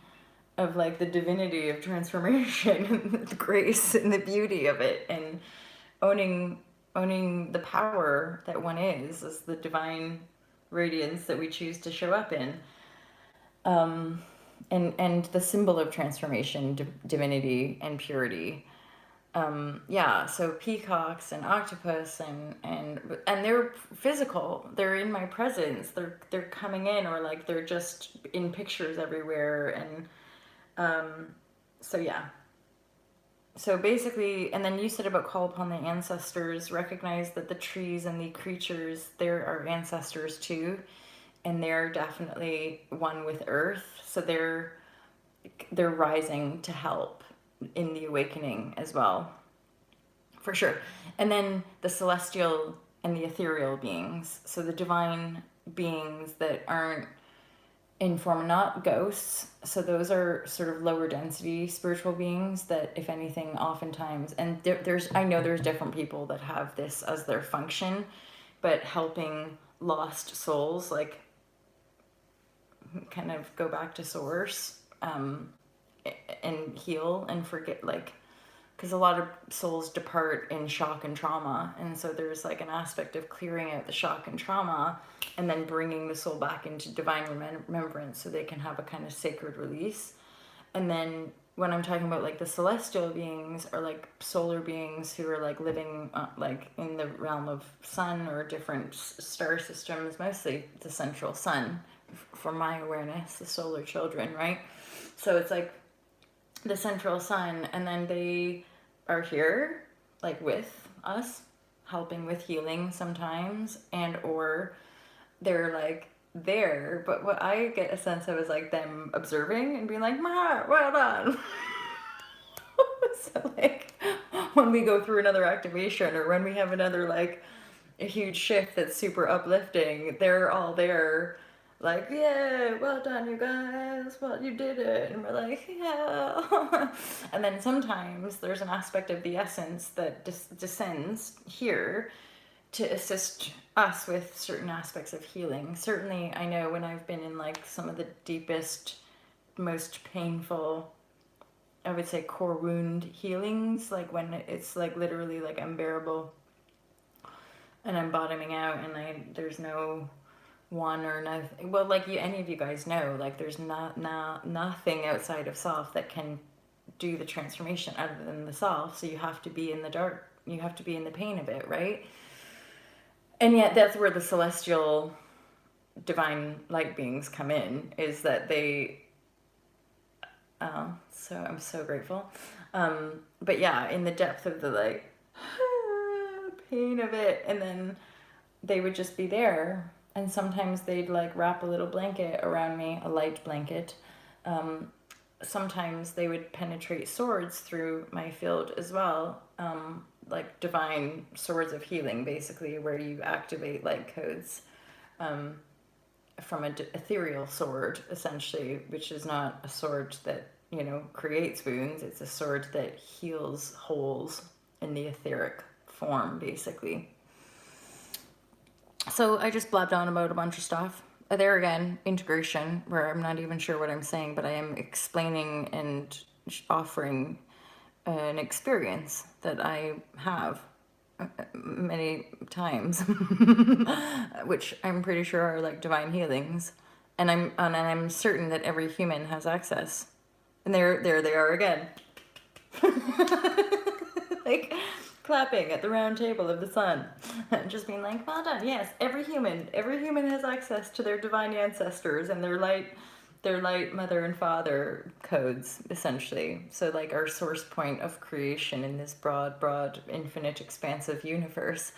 of like the divinity of transformation and the grace and the beauty of it, and owning the power that one is as the divine radiance that we choose to show up in, and the symbol of transformation, divinity and purity. Yeah, so peacocks and octopus and they're physical. They're in my presence. They're coming in, or like they're just in pictures everywhere. And so yeah. So basically, and then you said about call upon the ancestors, recognize that the trees and the creatures, they're our ancestors too, and they're definitely one with earth. So they're rising to help in the awakening as well, for sure. And then the celestial and the ethereal beings, so the divine beings that aren't in form, not ghosts. So those are sort of lower density spiritual beings that, if anything, oftentimes, and I know there's different people that have this as their function, but helping lost souls, like, kind of go back to source, and heal and forget, like, because a lot of souls depart in shock and trauma, and so there's like an aspect of clearing out the shock and trauma and then bringing the soul back into divine remembrance so they can have a kind of sacred release. And then when I'm talking about like the celestial beings, or like solar beings who are like living like in the realm of sun or different star systems, mostly the central sun, from my awareness, the solar children, right? So it's like the central sun, and then they are here like with us, helping with healing sometimes, and or they're like there, but what I get a sense of is like them observing and being like, "Ma, well done." So like when we go through another activation, or when we have another like a huge shift that's super uplifting, they're all there like, yeah, well done, you guys, well, you did it. And we're like, yeah. And then sometimes there's an aspect of the essence that descends here to assist us with certain aspects of healing. Certainly, I know when I've been in like some of the deepest, most painful, I would say, core wound healings, like when it's like literally like unbearable and I'm bottoming out, and there's no one or nothing. Well, like any of you guys know, like there's nothing outside of self that can do the transformation other than the self. So you have to be in the dark. You have to be in the pain of it, right? And yet that's where the celestial divine light beings come in, is that they, so I'm so grateful. But yeah, in the depth of the like pain of it, and then they would just be there, and sometimes they'd like wrap a little blanket around me, a light blanket. Sometimes they would penetrate swords through my field as well, like divine swords of healing, basically, where you activate like codes from an ethereal sword, essentially, which is not a sword that, you know, creates wounds. It's a sword that heals holes in the etheric form, basically. So I just blabbed on about a bunch of stuff. There again, integration, where I'm not even sure what I'm saying, but I am explaining and offering an experience that I have many times, which I'm pretty sure are like divine healings, and I'm certain that every human has access. And there they are again, like clapping at the round table of the sun, and just being like, well done. Yes, every human has access to their divine ancestors and their light mother and father codes, essentially. So like our source point of creation in this broad, infinite, expansive universe.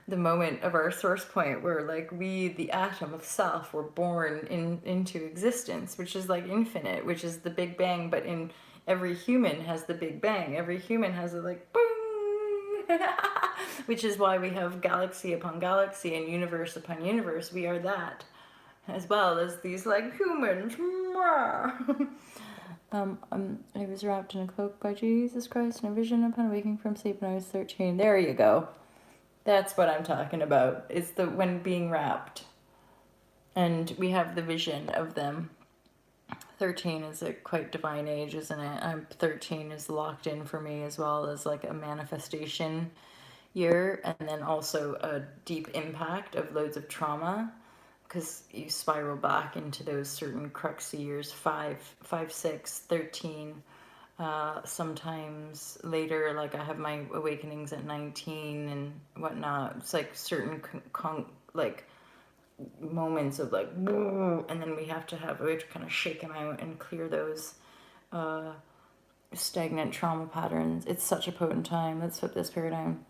the moment of our source point where like we, the atom of self, were born into existence, which is like infinite, which is the Big Bang. But in every human has the Big Bang. Every human has a like boom, which is why we have galaxy upon galaxy and universe upon universe. We are that, as well as these like humans. I was wrapped in a cloak by Jesus Christ in a vision upon waking from sleep when I was 13. There you go. That's what I'm talking about. It's the when being wrapped. And we have the vision of them. 13 is a quite divine age, isn't it? 13 is locked in for me as well as like a manifestation year, and then also a deep impact of loads of trauma, because you spiral back into those certain cruxy years, 5, 6, 13. Sometimes later, like I have my awakenings at 19 and whatnot. It's like certain like moments of like, and then we have to kind of shake them out and clear those stagnant trauma patterns. It's such a potent time. Let's flip this paradigm.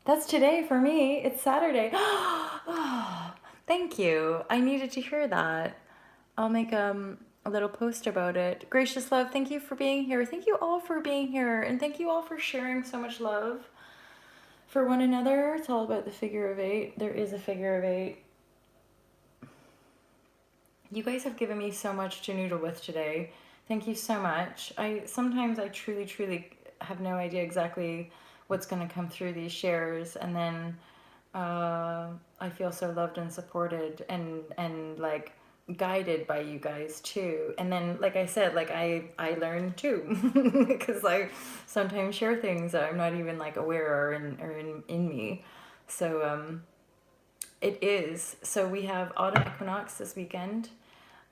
That's today for me. It's Saturday. Oh, thank you. I needed to hear that. I'll make a little post about it. Gracious love, thank you for being here. Thank you all for being here. And thank you all for sharing so much love for one another. It's all about the figure of 8. There is a figure of 8. You guys have given me so much to noodle with today. Thank you so much. Sometimes I truly have no idea exactly what's going to come through these shares, and then I feel so loved and supported and like guided by you guys too. And then like I said, like I learn too because I sometimes share things that I'm not even like aware are in me. So it is. So we have autumn equinox this weekend.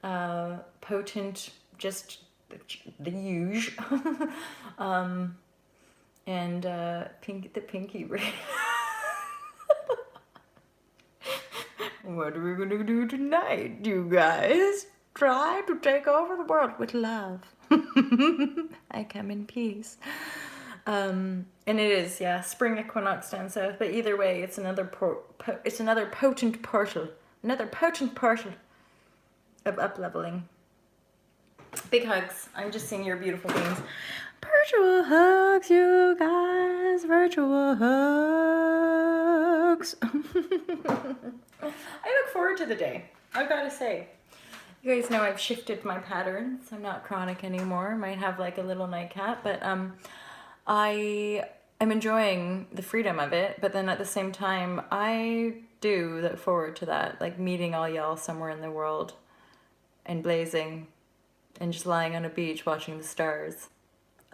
Potent, just the huge. And the pinky ring. What are we gonna do tonight, you guys? Try to take over the world with love. I come in peace. And it is, yeah, spring equinox down south. But either way, it's another potent portal, of up-leveling. Big hugs. I'm just seeing your beautiful beings. Virtual hugs, you guys. Virtual hugs. I look forward to the day. I've got to say. You guys know I've shifted my patterns. I'm not chronic anymore. Might have like a little nightcap, but I'm enjoying the freedom of it. But then at the same time, I do look forward to that, like meeting all y'all somewhere in the world and blazing and just lying on a beach watching the stars.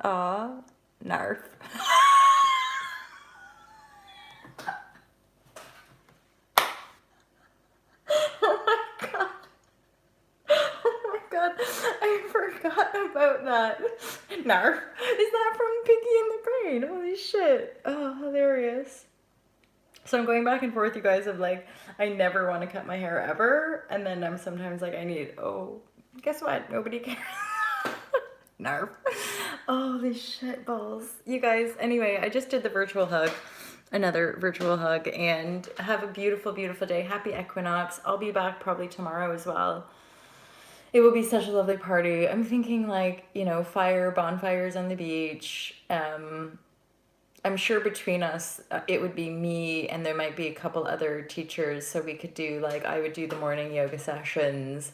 Aw, narf. Oh my god. Oh my god, I forgot about that. Narf. Is that from Piggy and the Brain? Holy shit. Oh, hilarious. So I'm going back and forth, you guys, of like, I never want to cut my hair ever. And then I'm sometimes like, guess what? Nobody cares. Narf. Holy shit balls. You guys, anyway, I just did the virtual hug. Another virtual hug. And have a beautiful, beautiful day. Happy equinox. I'll be back probably tomorrow as well. It will be such a lovely party. I'm thinking like, bonfires on the beach. I'm sure between us, it would be me and there might be a couple other teachers. So we could do like, I would do the morning yoga sessions,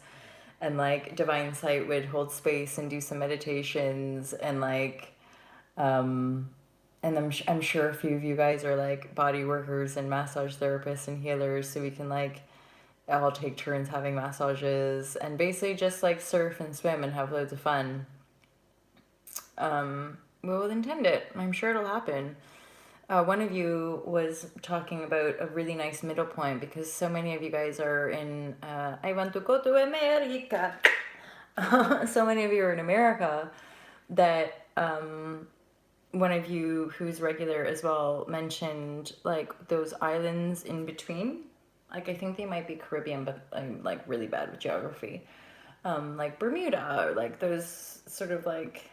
and like Divine Sight would hold space and do some meditations, and like, and I'm sure a few of you guys are like body workers and massage therapists and healers. So we can like all take turns having massages and basically just like surf and swim and have loads of fun. We will intend it. I'm sure it'll happen. One of you was talking about a really nice middle point, because so many of you guys are in, I want to go to America. So many of you are in America that one of you who's regular as well mentioned like those islands in between. Like I think they might be Caribbean, but I'm like really bad with geography. Like Bermuda, or like those sort of like,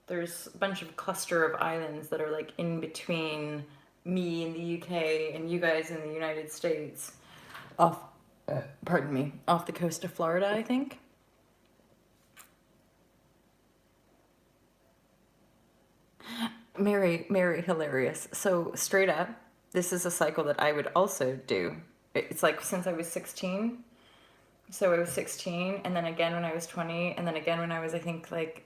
there's a bunch of cluster of islands that are like in between me in the UK and you guys in the United States off, pardon me, off the coast of Florida, I think. Mary, hilarious. So straight up, this is a cycle that I would also do. It's like since I was 16. So I was 16, and then again when I was 20, and then again when I was, I think, like,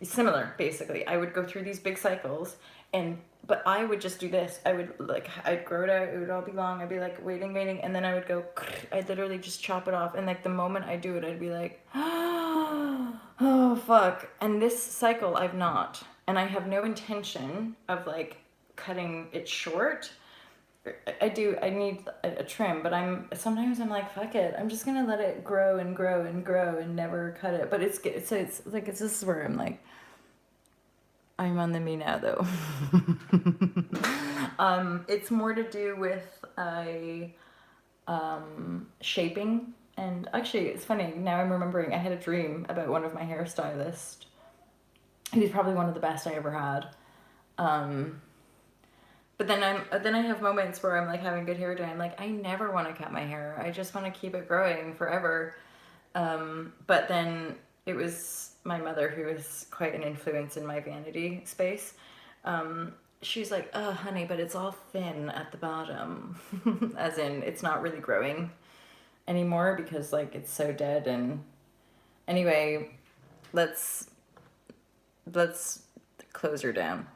similar, basically. I would go through these big cycles, and but I would just do this. I would, like, I'd grow it out, it would all be long, I'd be like waiting, and then I would go, I'd literally just chop it off, and like the moment I do it, I'd be like, oh fuck. And this cycle I've not, and I have no intention of like cutting it short. I need a trim, but sometimes I'm like, fuck it, I'm just gonna let it grow and grow and grow and never cut it. But it's like, this is where I'm like, I'm on the me now though. It's more to do with shaping. And actually, it's funny, now I'm remembering I had a dream about one of my hairstylists. He's probably one of the best I ever had. But then I have moments where I'm like having good hair day. I'm like, I never want to cut my hair. I just want to keep it growing forever. But then it was my mother who was quite an influence in my vanity space. She's like, oh, honey, but it's all thin at the bottom. As in, it's not really growing anymore because, like, it's so dead. And anyway, let's close her down.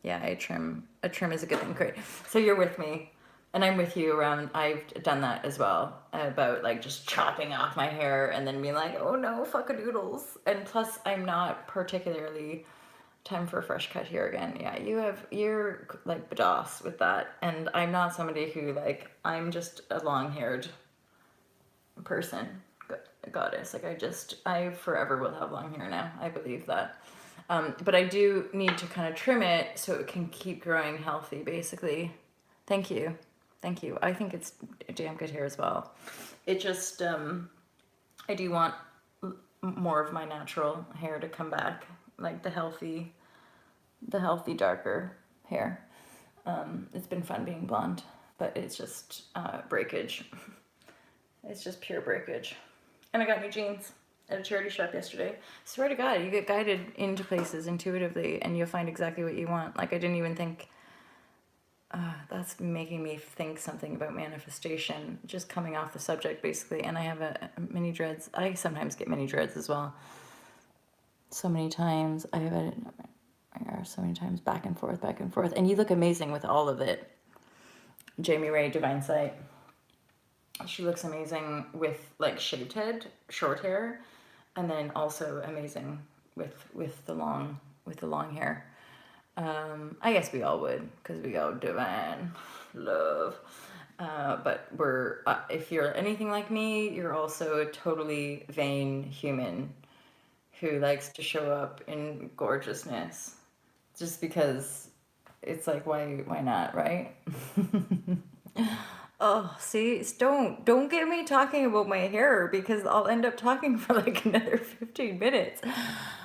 Yeah, a trim is a good thing. Great. So you're with me, and I'm with you around. I've done that as well, about like just chopping off my hair and then being like, oh no, fuck-a-doodles. And plus, I'm not particularly time for a fresh cut here again. Yeah, you're like badass with that, and I'm not somebody who, like, I'm just a long-haired person, goddess. Like, I forever will have long hair now. I believe that. But I do need to kind of trim it so it can keep growing healthy, basically. Thank you. Thank you. I think it's damn good hair as well. It just, I do want more of my natural hair to come back, like the healthy darker hair. It's been fun being blonde, but it's just breakage. It's just pure breakage. And I got new jeans at a charity shop yesterday. Swear to God, you get guided into places intuitively and you'll find exactly what you want. Like, I didn't even think, that's making me think something about manifestation, just coming off the subject, basically. And I have a mini dreads. I sometimes get mini dreads as well. So many times. I have it so many times, back and forth. And you look amazing with all of it. Jamie Ray, Divine Sight. She looks amazing with, like, shaved head, short hair, and then also amazing with the long hair. I guess we all would, because we all divine love. But if you're anything like me, you're also a totally vain human who likes to show up in gorgeousness, just because it's like, why not, right? Oh, see, don't get me talking about my hair, because I'll end up talking for like another 15 minutes.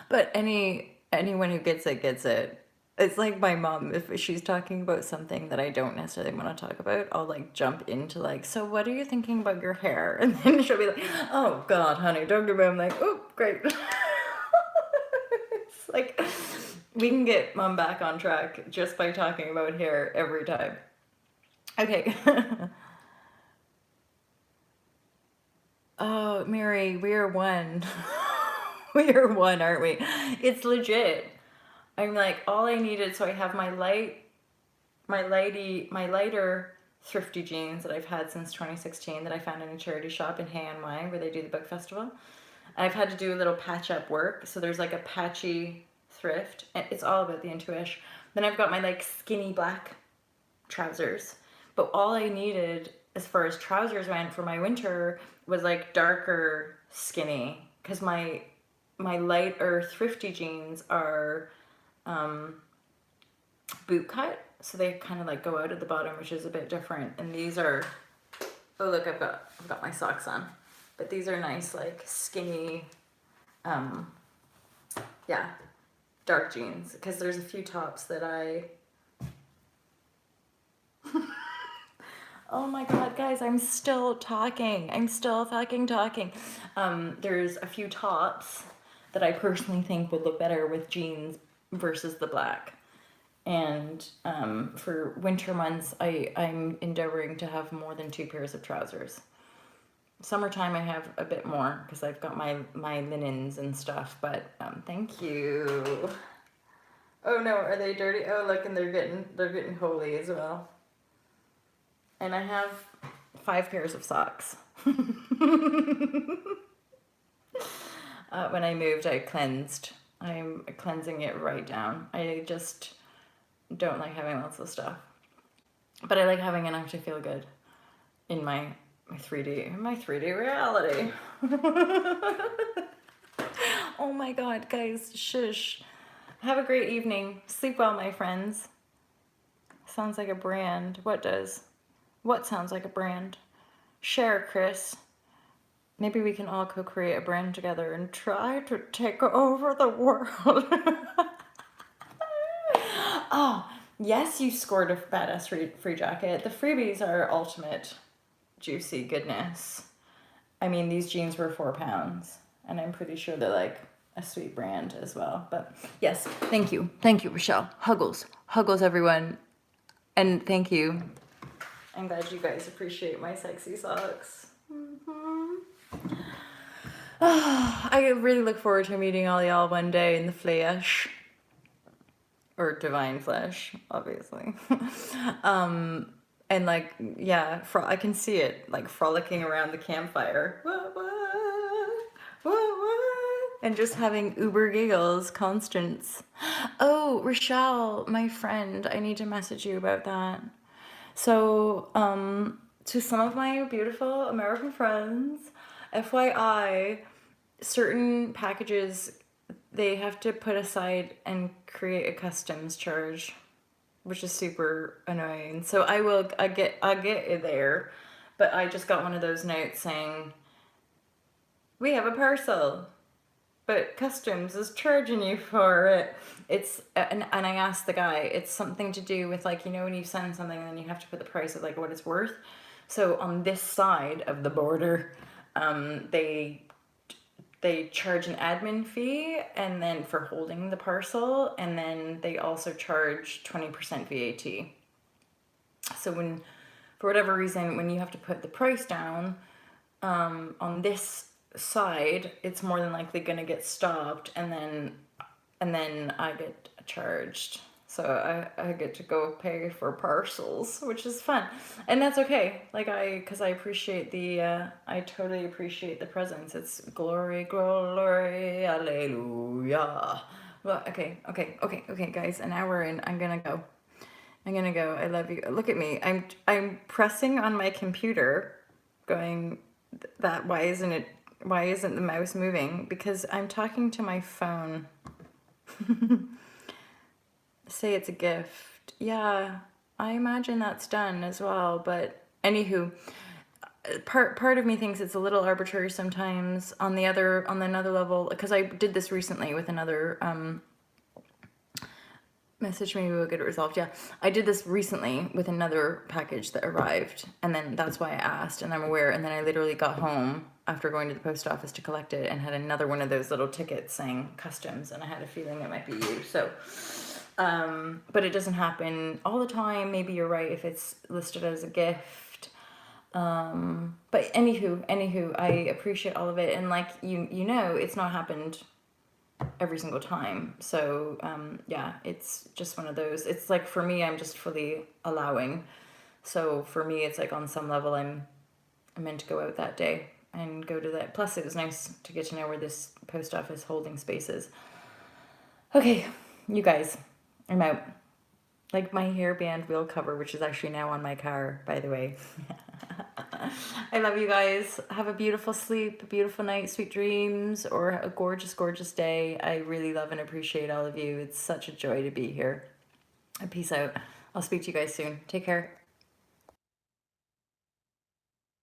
But anyone who gets it gets it. It's like my mom, if she's talking about something that I don't necessarily want to talk about, I'll like jump into like, so what are you thinking about your hair? And then she'll be like, oh God, honey, don't give me. I'm like, oh, great. It's like, we can get mom back on track just by talking about hair every time. Okay. Oh, Mary, we are one. We are one, aren't we? It's legit. I'm like, all I needed, so I have my lighter thrifty jeans that I've had since 2016 that I found in a charity shop in HNY where they do the book festival. I've had to do a little patch up work, so there's like a patchy thrift, and it's all about the intuition. Then I've got my like skinny black trousers, but all I needed as far as trousers went for my winter was like darker skinny, because my lighter thrifty jeans are boot cut, so they kind of like go out at the bottom, which is a bit different. And these are, oh look, I've got my socks on, but these are nice like skinny, yeah, dark jeans, because there's a few tops that I Oh my god, guys, I'm still talking. I'm still fucking talking. There's a few tops that I personally think would look better with jeans versus the black. And for winter months, I'm endeavoring to have more than 2 pairs of trousers. Summertime, I have a bit more because I've got my linens and stuff. But thank you. Oh no, are they dirty? Oh look, and they're getting holy as well. And I have 5 pairs of socks. When I moved, I cleansed. I'm cleansing it right down. I just don't like having lots of stuff, but I like having enough to feel good in my 3D reality. Oh my god, guys, shush. Have a great evening. Sleep well, my friends. Sounds like a brand. What does? What sounds like a brand? Share, Chris. Maybe we can all co-create a brand together and try to take over the world. Oh, yes, you scored a badass free jacket. The freebies are ultimate juicy goodness. I mean, these jeans were £4, and I'm pretty sure they're like a sweet brand as well. But yes, thank you, Rochelle. Huggles, everyone, and thank you. I'm glad you guys appreciate my sexy socks. I really look forward to meeting all y'all one day in the flesh. Or divine flesh, obviously. And like, yeah, I can see it, like frolicking around the campfire. And just having uber giggles, constants. Oh, Rochelle, my friend, I need to message you about that. So, to some of my beautiful American friends, FYI, certain packages, they have to put aside and create a customs charge, which is super annoying. So I'll get it there, but I just got one of those notes saying, we have a parcel, but customs is charging you for it. It's and I asked the guy, it's something to do with, like, you know, when you send something and then you have to put the price of like what it's worth. So on this side of the border, they charge an admin fee and then for holding the parcel, and then they also charge 20% VAT. So when, for whatever reason, when you have to put the price down, on this side, it's more than likely going to get stopped, and then I get charged. So I get to go pay for parcels, which is fun. And that's okay. Like, because I appreciate I totally appreciate the presence. It's glory, glory, hallelujah. Well, okay, guys, an hour in, I'm gonna go. I love you. Look at me. I'm pressing on my computer, going, that, why isn't the mouse moving? Because I'm talking to my phone. Say it's a gift. Yeah, I imagine that's done as well. But anywho, part of me thinks it's a little arbitrary sometimes. On another level, because I did this recently with another message, maybe we'll get it resolved. Yeah, I did this recently with another package that arrived, and then that's why I asked, and I'm aware. And then I literally got home after going to the post office to collect it and had another one of those little tickets saying customs, and I had a feeling it might be you. So but it doesn't happen all the time. Maybe you're right if it's listed as a gift. But anywho, I appreciate all of it, and like you know, it's not happened every single time. So yeah, it's just one of those. It's like, for me, I'm just fully allowing. So for me, it's like on some level, I'm meant to go out that day and go to that. Plus, it was nice to get to know where this post office holding space is. Okay, you guys, I'm out. Like my hairband wheel cover, which is actually now on my car, by the way. I love you guys. Have a beautiful sleep, a beautiful night, sweet dreams, or a gorgeous, gorgeous day. I really love and appreciate all of you. It's such a joy to be here. Peace out. I'll speak to you guys soon. Take care.